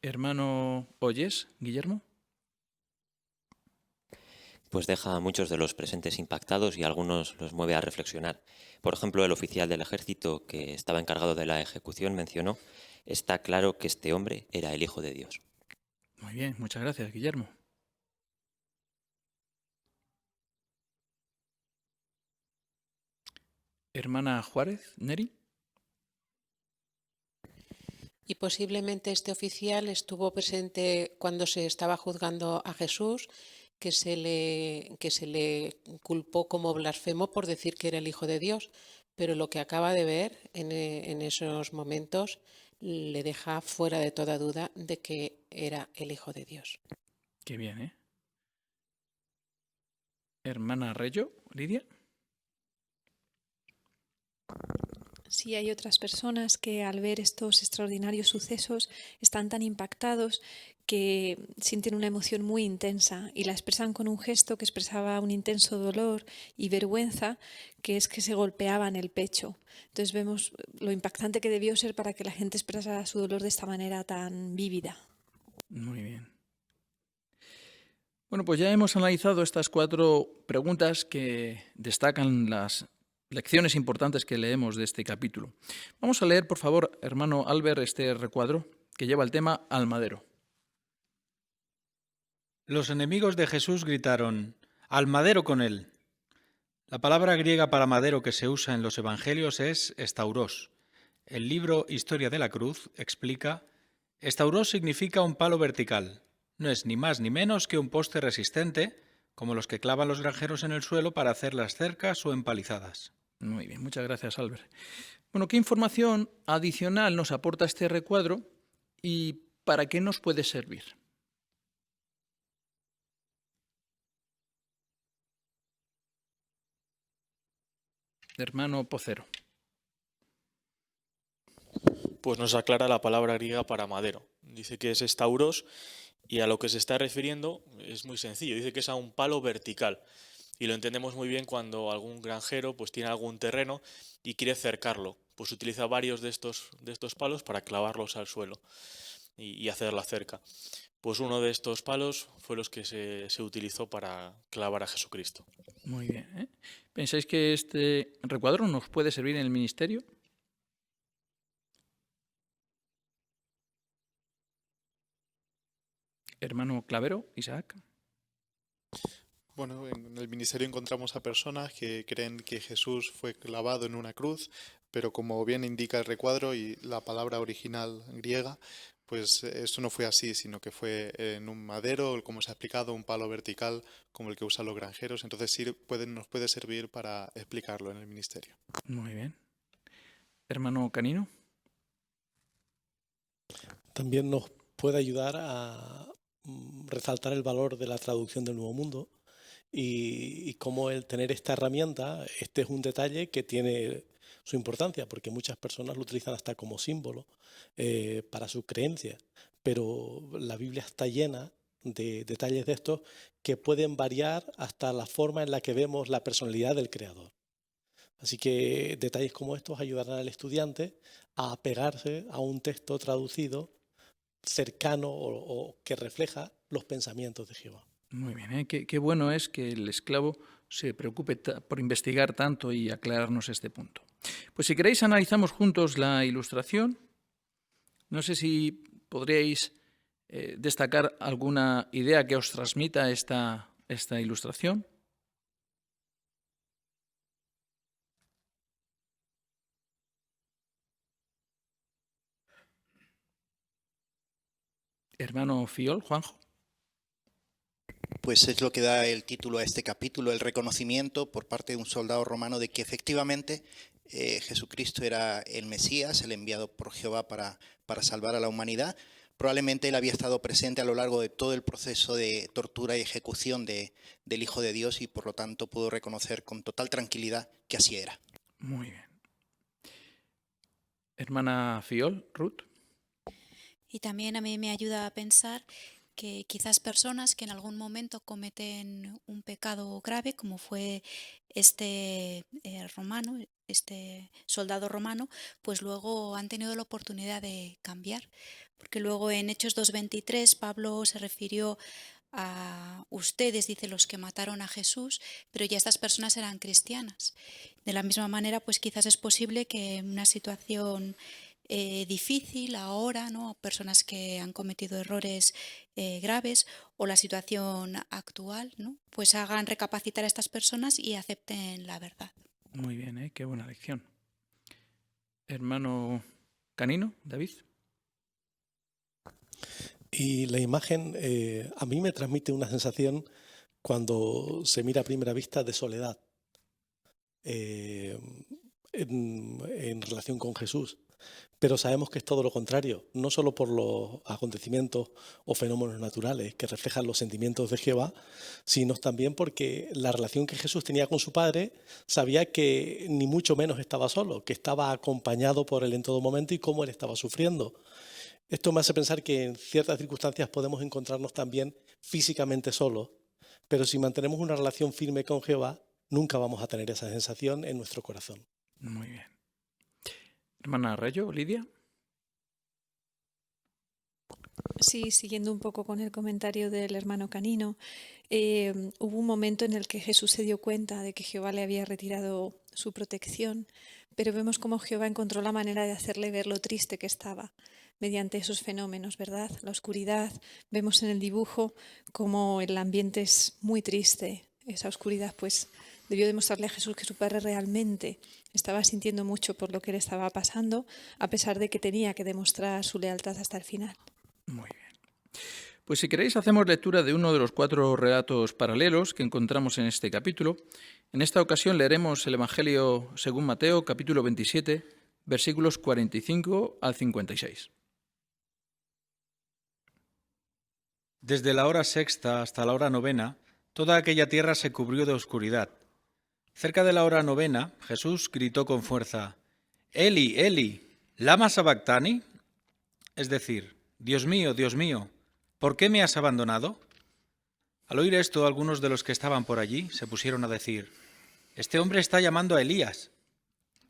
Hermano Oyes, Guillermo. Pues deja a muchos de los presentes impactados y a algunos los mueve a reflexionar. Por ejemplo, el oficial del ejército que estaba encargado de la ejecución mencionó: está claro que este hombre era el Hijo de Dios. Muy bien, muchas gracias, Guillermo. Hermana Juárez, Neri. Y posiblemente este oficial estuvo presente cuando se estaba juzgando a Jesús, que se le culpó como blasfemo por decir que era el Hijo de Dios, pero lo que acaba de ver en esos momentos le deja fuera de toda duda de que era el Hijo de Dios. Qué bien, ¿eh? Hermana Reyo, Lidia. Sí, hay otras personas que al ver estos extraordinarios sucesos están tan impactados que sienten una emoción muy intensa y la expresan con un gesto que expresaba un intenso dolor y vergüenza, que es que se golpeaban el pecho. Entonces vemos lo impactante que debió ser para que la gente expresara su dolor de esta manera tan vívida. Muy bien. Bueno, pues ya hemos analizado estas 4 preguntas que destacan las lecciones importantes que leemos de este capítulo. Vamos a leer, por favor, hermano Albert, este recuadro que lleva el tema al madero. Los enemigos de Jesús gritaron: ¡al madero con él! La palabra griega para madero que se usa en los evangelios es estauros. El libro Historia de la Cruz explica: estauros significa un palo vertical. No es ni más ni menos que un poste resistente, como los que clavan los granjeros en el suelo para hacer las cercas o empalizadas. Muy bien, muchas gracias, Albert. Bueno, ¿qué información adicional nos aporta este recuadro y para qué nos puede servir? Hermano Pocero. Pues nos aclara la palabra griega para madero. Dice que es estauros y a lo que se está refiriendo es muy sencillo. Dice que es a un palo vertical. Y lo entendemos muy bien cuando algún granjero pues tiene algún terreno y quiere cercarlo. Pues utiliza varios de estos palos para clavarlos al suelo y hacer la cerca. Pues uno de estos palos fue los que se utilizó para clavar a Jesucristo. Muy bien, ¿eh? ¿Pensáis que este recuadro nos puede servir en el ministerio? Hermano Clavero, Isaac. Bueno, en el ministerio encontramos a personas que creen que Jesús fue clavado en una cruz, pero como bien indica el recuadro y la palabra original griega, pues esto no fue así, sino que fue en un madero, como se ha explicado, un palo vertical como el que usan los granjeros. Entonces sí nos puede servir para explicarlo en el ministerio. Muy bien. Hermano Canino. También nos puede ayudar a resaltar el valor de la traducción del Nuevo Mundo y cómo el tener esta herramienta, este es un detalle que tiene su importancia, porque muchas personas lo utilizan hasta como símbolo para su creencia, pero la Biblia está llena de detalles de estos que pueden variar hasta la forma en la que vemos la personalidad del creador. Así que detalles como estos ayudarán al estudiante a apegarse a un texto traducido cercano o que refleja los pensamientos de Jehová. Muy bien, qué bueno es que el esclavo se preocupe por investigar tanto y aclararnos este punto. Pues si queréis analizamos juntos la ilustración. No sé si podríais destacar alguna idea que os transmita esta ilustración. Hermano Fiol, Juanjo. Pues es lo que da el título a este capítulo, el reconocimiento por parte de un soldado romano de que efectivamente Jesucristo era el Mesías, el enviado por Jehová para salvar a la humanidad. Probablemente él había estado presente a lo largo de todo el proceso de tortura y ejecución del Hijo de Dios y por lo tanto pudo reconocer con total tranquilidad que así era. Muy bien. Hermana Fiol, Ruth. Y también a mí me ayuda a pensar que quizás personas que en algún momento cometen un pecado grave, como fue este romano, este soldado romano, pues luego han tenido la oportunidad de cambiar. Porque luego en Hechos 2:23 Pablo se refirió a ustedes, dice, los que mataron a Jesús, pero ya estas personas eran cristianas. De la misma manera, pues quizás es posible que en una situación difícil ahora, ¿no? Personas que han cometido errores graves o la situación actual, ¿no? Pues hagan recapacitar a estas personas y acepten la verdad. Muy bien, qué buena lección. Hermano Canino, David. Y la imagen a mí me transmite una sensación cuando se mira a primera vista de soledad en relación con Jesús. Pero sabemos que es todo lo contrario, no solo por los acontecimientos o fenómenos naturales que reflejan los sentimientos de Jehová, sino también porque la relación que Jesús tenía con su Padre sabía que ni mucho menos estaba solo, que estaba acompañado por Él en todo momento y cómo Él estaba sufriendo. Esto me hace pensar que en ciertas circunstancias podemos encontrarnos también físicamente solos, pero si mantenemos una relación firme con Jehová, nunca vamos a tener esa sensación en nuestro corazón. Muy bien. Hermana Rayo, Lidia. Sí, siguiendo un poco con el comentario del hermano Canino, hubo un momento en el que Jesús se dio cuenta de que Jehová le había retirado su protección, pero vemos cómo Jehová encontró la manera de hacerle ver lo triste que estaba mediante esos fenómenos, ¿verdad? La oscuridad, vemos en el dibujo cómo el ambiente es muy triste, esa oscuridad pues debió demostrarle a Jesús que su Padre realmente estaba sintiendo mucho por lo que le estaba pasando, a pesar de que tenía que demostrar su lealtad hasta el final. Muy bien. Pues si queréis hacemos lectura de uno de los 4 relatos paralelos que encontramos en este capítulo. En esta ocasión leeremos el Evangelio según Mateo, capítulo 27, versículos 45 al 56. Desde la hora sexta hasta la hora novena, toda aquella tierra se cubrió de oscuridad. Cerca de la hora novena, Jesús gritó con fuerza, Eli, Eli, ¿lama sabactani? Es decir, Dios mío, ¿por qué me has abandonado? Al oír esto, algunos de los que estaban por allí se pusieron a decir, este hombre está llamando a Elías.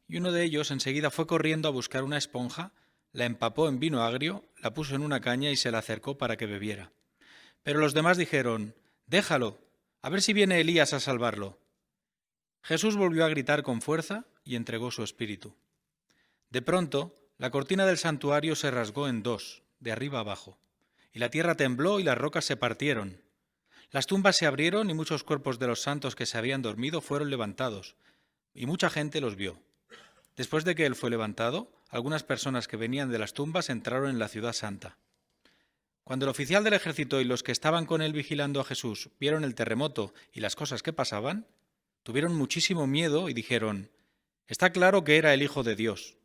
Y uno de ellos enseguida fue corriendo a buscar una esponja, la empapó en vino agrio, la puso en una caña y se la acercó para que bebiera. Pero los demás dijeron, déjalo, a ver si viene Elías a salvarlo. Jesús volvió a gritar con fuerza y entregó su espíritu. De pronto, la cortina del santuario se rasgó en 2, de arriba abajo, y la tierra tembló y las rocas se partieron. Las tumbas se abrieron y muchos cuerpos de los santos que se habían dormido fueron levantados, y mucha gente los vio. Después de que él fue levantado, algunas personas que venían de las tumbas entraron en la ciudad santa. Cuando el oficial del ejército y los que estaban con él vigilando a Jesús vieron el terremoto y las cosas que pasaban, tuvieron muchísimo miedo y dijeron, está claro que era el Hijo de Dios.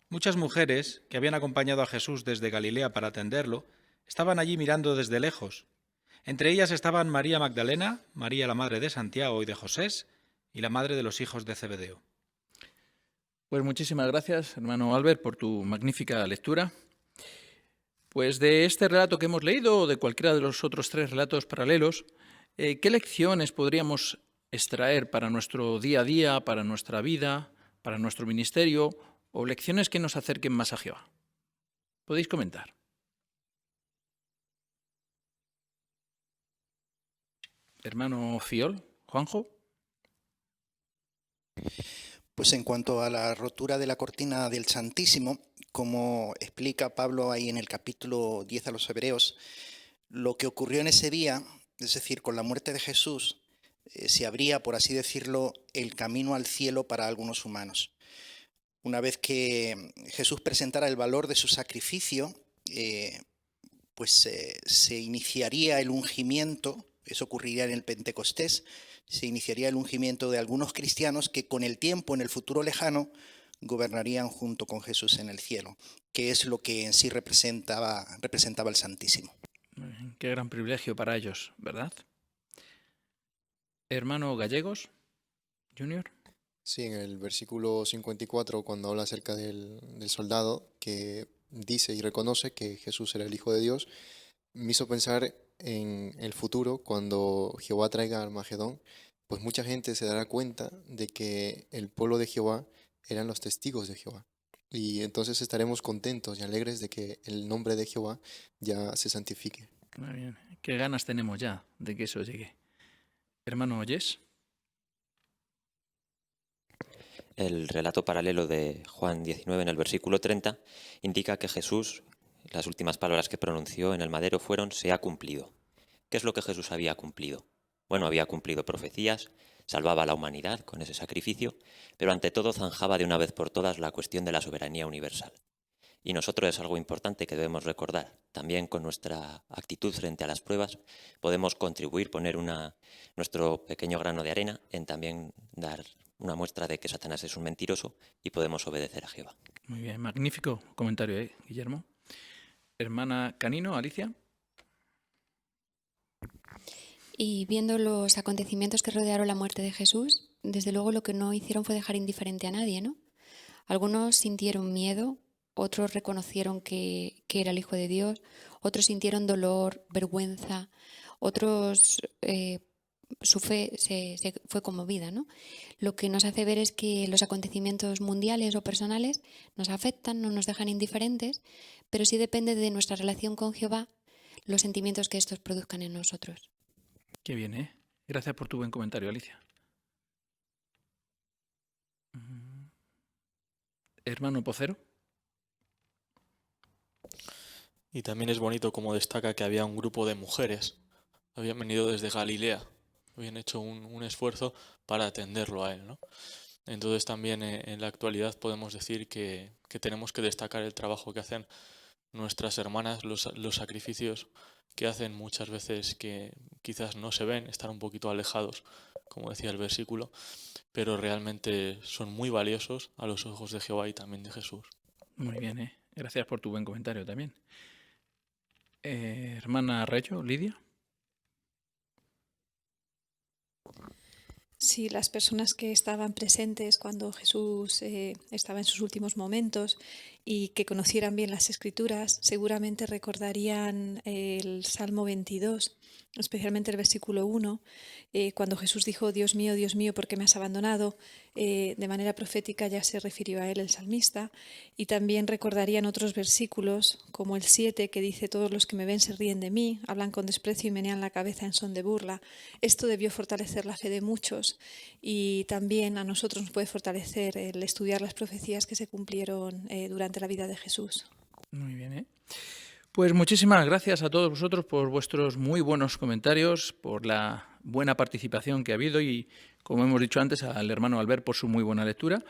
Muchas mujeres, que habían acompañado a Jesús desde Galilea para atenderlo, estaban allí mirando desde lejos. Entre ellas estaban María Magdalena, María la madre de Santiago y de José, y la madre de los hijos de Zebedeo. Pues muchísimas gracias, hermano Albert, por tu magnífica lectura. Pues de este relato que hemos leído, o de cualquiera de los otros 3 relatos paralelos, ¿qué lecciones podríamos extraer para nuestro día a día, para nuestra vida, para nuestro ministerio, o lecciones que nos acerquen más a Jehová? ¿Podéis comentar? Hermano Fiol, Juanjo. Pues en cuanto a la rotura de la cortina del Santísimo, como explica Pablo ahí en el capítulo 10 a los Hebreos, lo que ocurrió en ese día, es decir, con la muerte de Jesús, se abría, por así decirlo, el camino al cielo para algunos humanos. Una vez que Jesús presentara el valor de su sacrificio, se iniciaría el ungimiento, eso ocurriría en el Pentecostés, se iniciaría el ungimiento de algunos cristianos que con el tiempo, en el futuro lejano, gobernarían junto con Jesús en el cielo, que es lo que en sí representaba el Santísimo. Qué gran privilegio para ellos, ¿verdad? Hermano Gallegos, Junior. Sí, en el versículo 54, cuando habla acerca del soldado que dice y reconoce que Jesús era el Hijo de Dios, me hizo pensar en el futuro, cuando Jehová traiga a Armagedón, pues mucha gente se dará cuenta de que el pueblo de Jehová eran los testigos de Jehová. Y entonces estaremos contentos y alegres de que el nombre de Jehová ya se santifique. Muy bien. Qué ganas tenemos ya de que eso llegue. Hermano Yes. El relato paralelo de Juan 19 en el versículo 30 indica que Jesús, las últimas palabras que pronunció en el madero fueron: se ha cumplido. ¿Qué es lo que Jesús había cumplido? Bueno, había cumplido profecías, salvaba a la humanidad con ese sacrificio, pero ante todo zanjaba de una vez por todas la cuestión de la soberanía universal. Y nosotros es algo importante que debemos recordar. También con nuestra actitud frente a las pruebas podemos contribuir, poner nuestro pequeño grano de arena en también dar una muestra de que Satanás es un mentiroso y podemos obedecer a Jehová. Muy bien, magnífico comentario, Guillermo. Hermana Canino, Alicia. Y viendo los acontecimientos que rodearon la muerte de Jesús, desde luego lo que no hicieron fue dejar indiferente a nadie, ¿no? Algunos sintieron miedo, otros reconocieron que era el Hijo de Dios, otros sintieron dolor, vergüenza, otros su fe se fue conmovida, ¿no? Lo que nos hace ver es que los acontecimientos mundiales o personales nos afectan, no nos dejan indiferentes, pero sí depende de nuestra relación con Jehová los sentimientos que estos produzcan en nosotros. Qué bien, ¿eh? Gracias por tu buen comentario, Alicia. Hermano Pocero. Y también es bonito como destaca que había un grupo de mujeres, habían venido desde Galilea, habían hecho un esfuerzo para atenderlo a él, ¿no? Entonces también en la actualidad podemos decir que tenemos que destacar el trabajo que hacen nuestras hermanas, los sacrificios que hacen muchas veces que quizás no se ven, están un poquito alejados, como decía el versículo, pero realmente son muy valiosos a los ojos de Jehová y también de Jesús. Muy bien, ¿eh? Gracias por tu buen comentario también. Hermana Reyo, Lidia. Sí, las personas que estaban presentes cuando Jesús estaba en sus últimos momentos y que conocieran bien las Escrituras, seguramente recordarían el Salmo 22, especialmente el versículo 1, cuando Jesús dijo: Dios mío, ¿por qué me has abandonado? De manera profética ya se refirió a él el salmista, y también recordarían otros versículos como el 7, que dice: todos los que me ven se ríen de mí, hablan con desprecio y menean la cabeza en son de burla. Esto debió fortalecer la fe de muchos, y también a nosotros nos puede fortalecer el estudiar las profecías que se cumplieron durante la vida de Jesús. Muy bien, ¿eh? Pues muchísimas gracias a todos vosotros por vuestros muy buenos comentarios, por la buena participación que ha habido y, como hemos dicho antes, al hermano Albert por su muy buena lectura.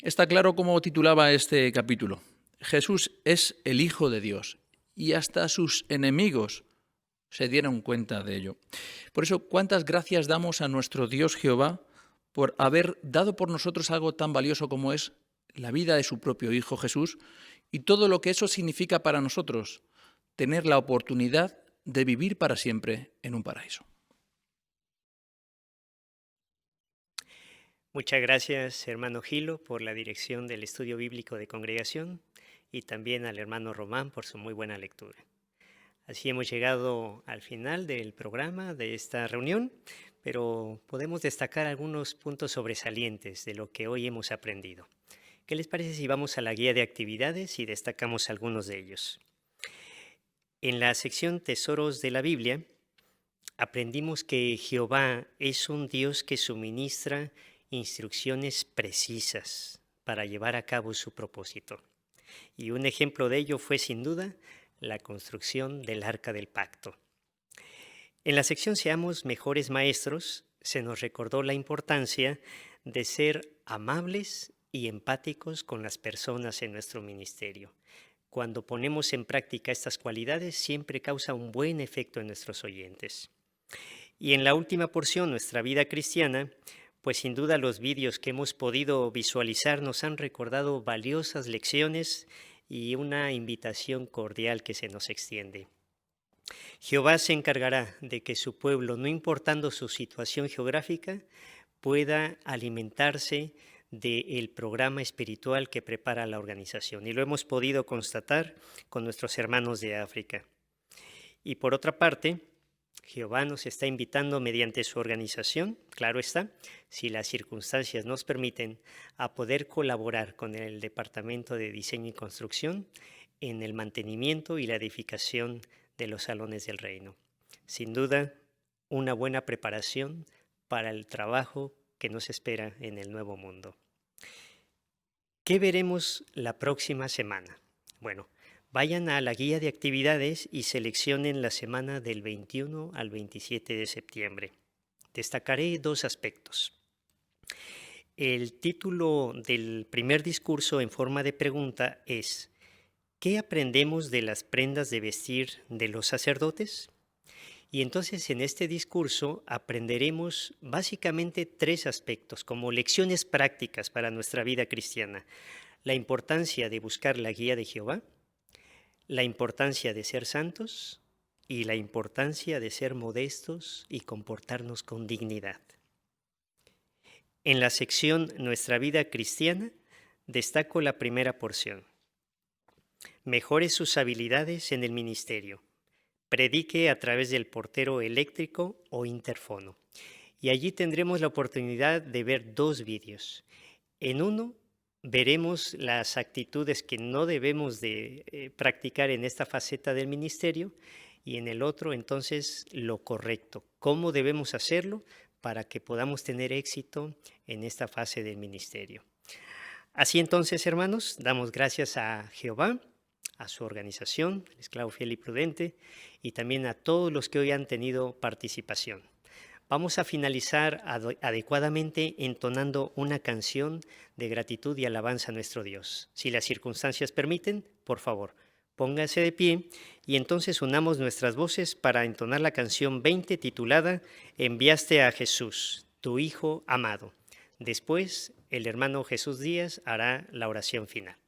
Está claro cómo titulaba este capítulo: Jesús es el Hijo de Dios, y hasta sus enemigos se dieron cuenta de ello. Por eso, ¿cuántas gracias damos a nuestro Dios Jehová por haber dado por nosotros algo tan valioso como es la vida de su propio Hijo Jesús y todo lo que eso significa para nosotros? Tener la oportunidad de vivir para siempre en un paraíso. Muchas gracias, hermano Gilo, por la dirección del estudio bíblico de congregación y también al hermano Román por su muy buena lectura. Así hemos llegado al final del programa de esta reunión, pero podemos destacar algunos puntos sobresalientes de lo que hoy hemos aprendido. ¿Qué les parece si vamos a la guía de actividades y destacamos algunos de ellos? En la sección Tesoros de la Biblia, aprendimos que Jehová es un Dios que suministra instrucciones precisas para llevar a cabo su propósito. Y un ejemplo de ello fue sin duda la construcción del Arca del Pacto. En la sección Seamos Mejores Maestros se nos recordó la importancia de ser amables y empáticos con las personas en nuestro ministerio. Cuando ponemos en práctica estas cualidades siempre causa un buen efecto en nuestros oyentes. Y en la última porción, nuestra vida cristiana, pues sin duda los vídeos que hemos podido visualizar nos han recordado valiosas lecciones y una invitación cordial que se nos extiende. Jehová se encargará de que su pueblo, no importando su situación geográfica, pueda alimentarse del programa espiritual que prepara la organización. Y lo hemos podido constatar con nuestros hermanos de África. Y por otra parte, Jehová nos está invitando mediante su organización, claro está, si las circunstancias nos permiten, a poder colaborar con el Departamento de Diseño y Construcción en el mantenimiento y la edificación de los salones del reino. Sin duda, una buena preparación para el trabajo que nos espera en el nuevo mundo. ¿Qué veremos la próxima semana? Bueno, vayan a la guía de actividades y seleccionen la semana del 21 al 27 de septiembre. Destacaré dos aspectos. El título del primer discurso en forma de pregunta es: ¿qué aprendemos de las prendas de vestir de los sacerdotes? Y entonces en este discurso aprenderemos básicamente tres aspectos como lecciones prácticas para nuestra vida cristiana. La importancia de buscar la guía de Jehová, la importancia de ser santos y la importancia de ser modestos y comportarnos con dignidad. En la sección Nuestra vida cristiana destaco la primera porción. Mejore sus habilidades en el ministerio. Predique a través del portero eléctrico o interfono. Y allí tendremos la oportunidad de ver dos vídeos. En uno veremos las actitudes que no debemos de practicar en esta faceta del ministerio y en el otro entonces lo correcto, cómo debemos hacerlo para que podamos tener éxito en esta fase del ministerio. Así entonces, hermanos, damos gracias a Jehová, a su organización, el Esclavo Fiel y Prudente, y también a todos los que hoy han tenido participación. Vamos a finalizar adecuadamente entonando una canción de gratitud y alabanza a nuestro Dios. Si las circunstancias permiten, por favor, pónganse de pie y entonces unamos nuestras voces para entonar la canción 20 titulada Enviaste a Jesús, tu Hijo amado. Después, el hermano Jesús Díaz hará la oración final.